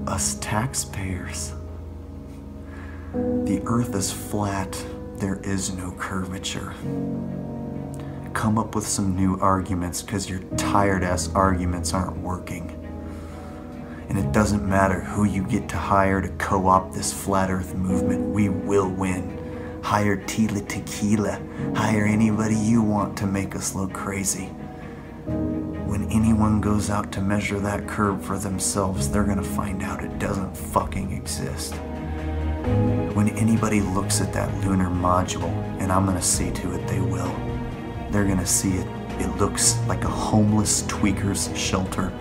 Us taxpayers. The earth is flat. There is no curvature. Come up with some new arguments, because your tired-ass arguments aren't working. And it doesn't matter who you get to hire to co-opt this flat earth movement, we will win. Hire Tila Tequila, hire anybody you want to make us look crazy. When anyone goes out to measure that curve for themselves, they're gonna find out it doesn't fucking exist. When anybody looks at that lunar module, and I'm gonna see to it they will, they're gonna see it. It looks like a homeless tweaker's shelter.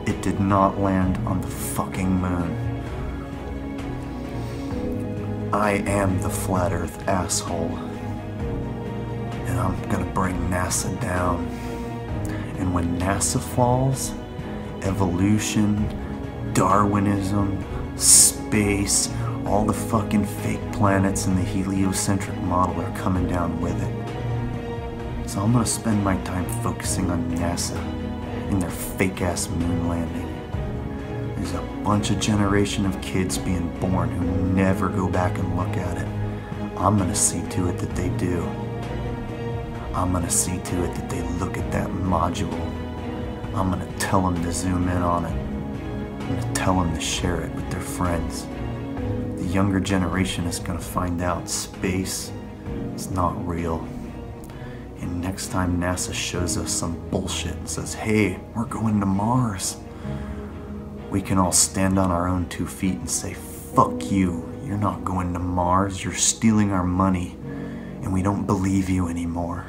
It did not land on the fucking moon. I am the flat earth asshole. And I'm gonna bring NASA down. And when NASA falls, evolution, Darwinism, space, all the fucking fake planets in the heliocentric model are coming down with it. So I'm gonna spend my time focusing on NASA and their fake-ass moon landing. There's a bunch of generation of kids being born who never go back and look at it. I'm gonna see to it that they do. I'm gonna see to it that they look at that module. I'm gonna tell them to zoom in on it. I'm gonna tell them to share it with their friends. The younger generation is gonna find out space is not real. And next time NASA shows us some bullshit and says, hey, we're going to Mars, we can all stand on our own 2 feet and say, fuck you, you're not going to Mars, you're stealing our money, and we don't believe you anymore.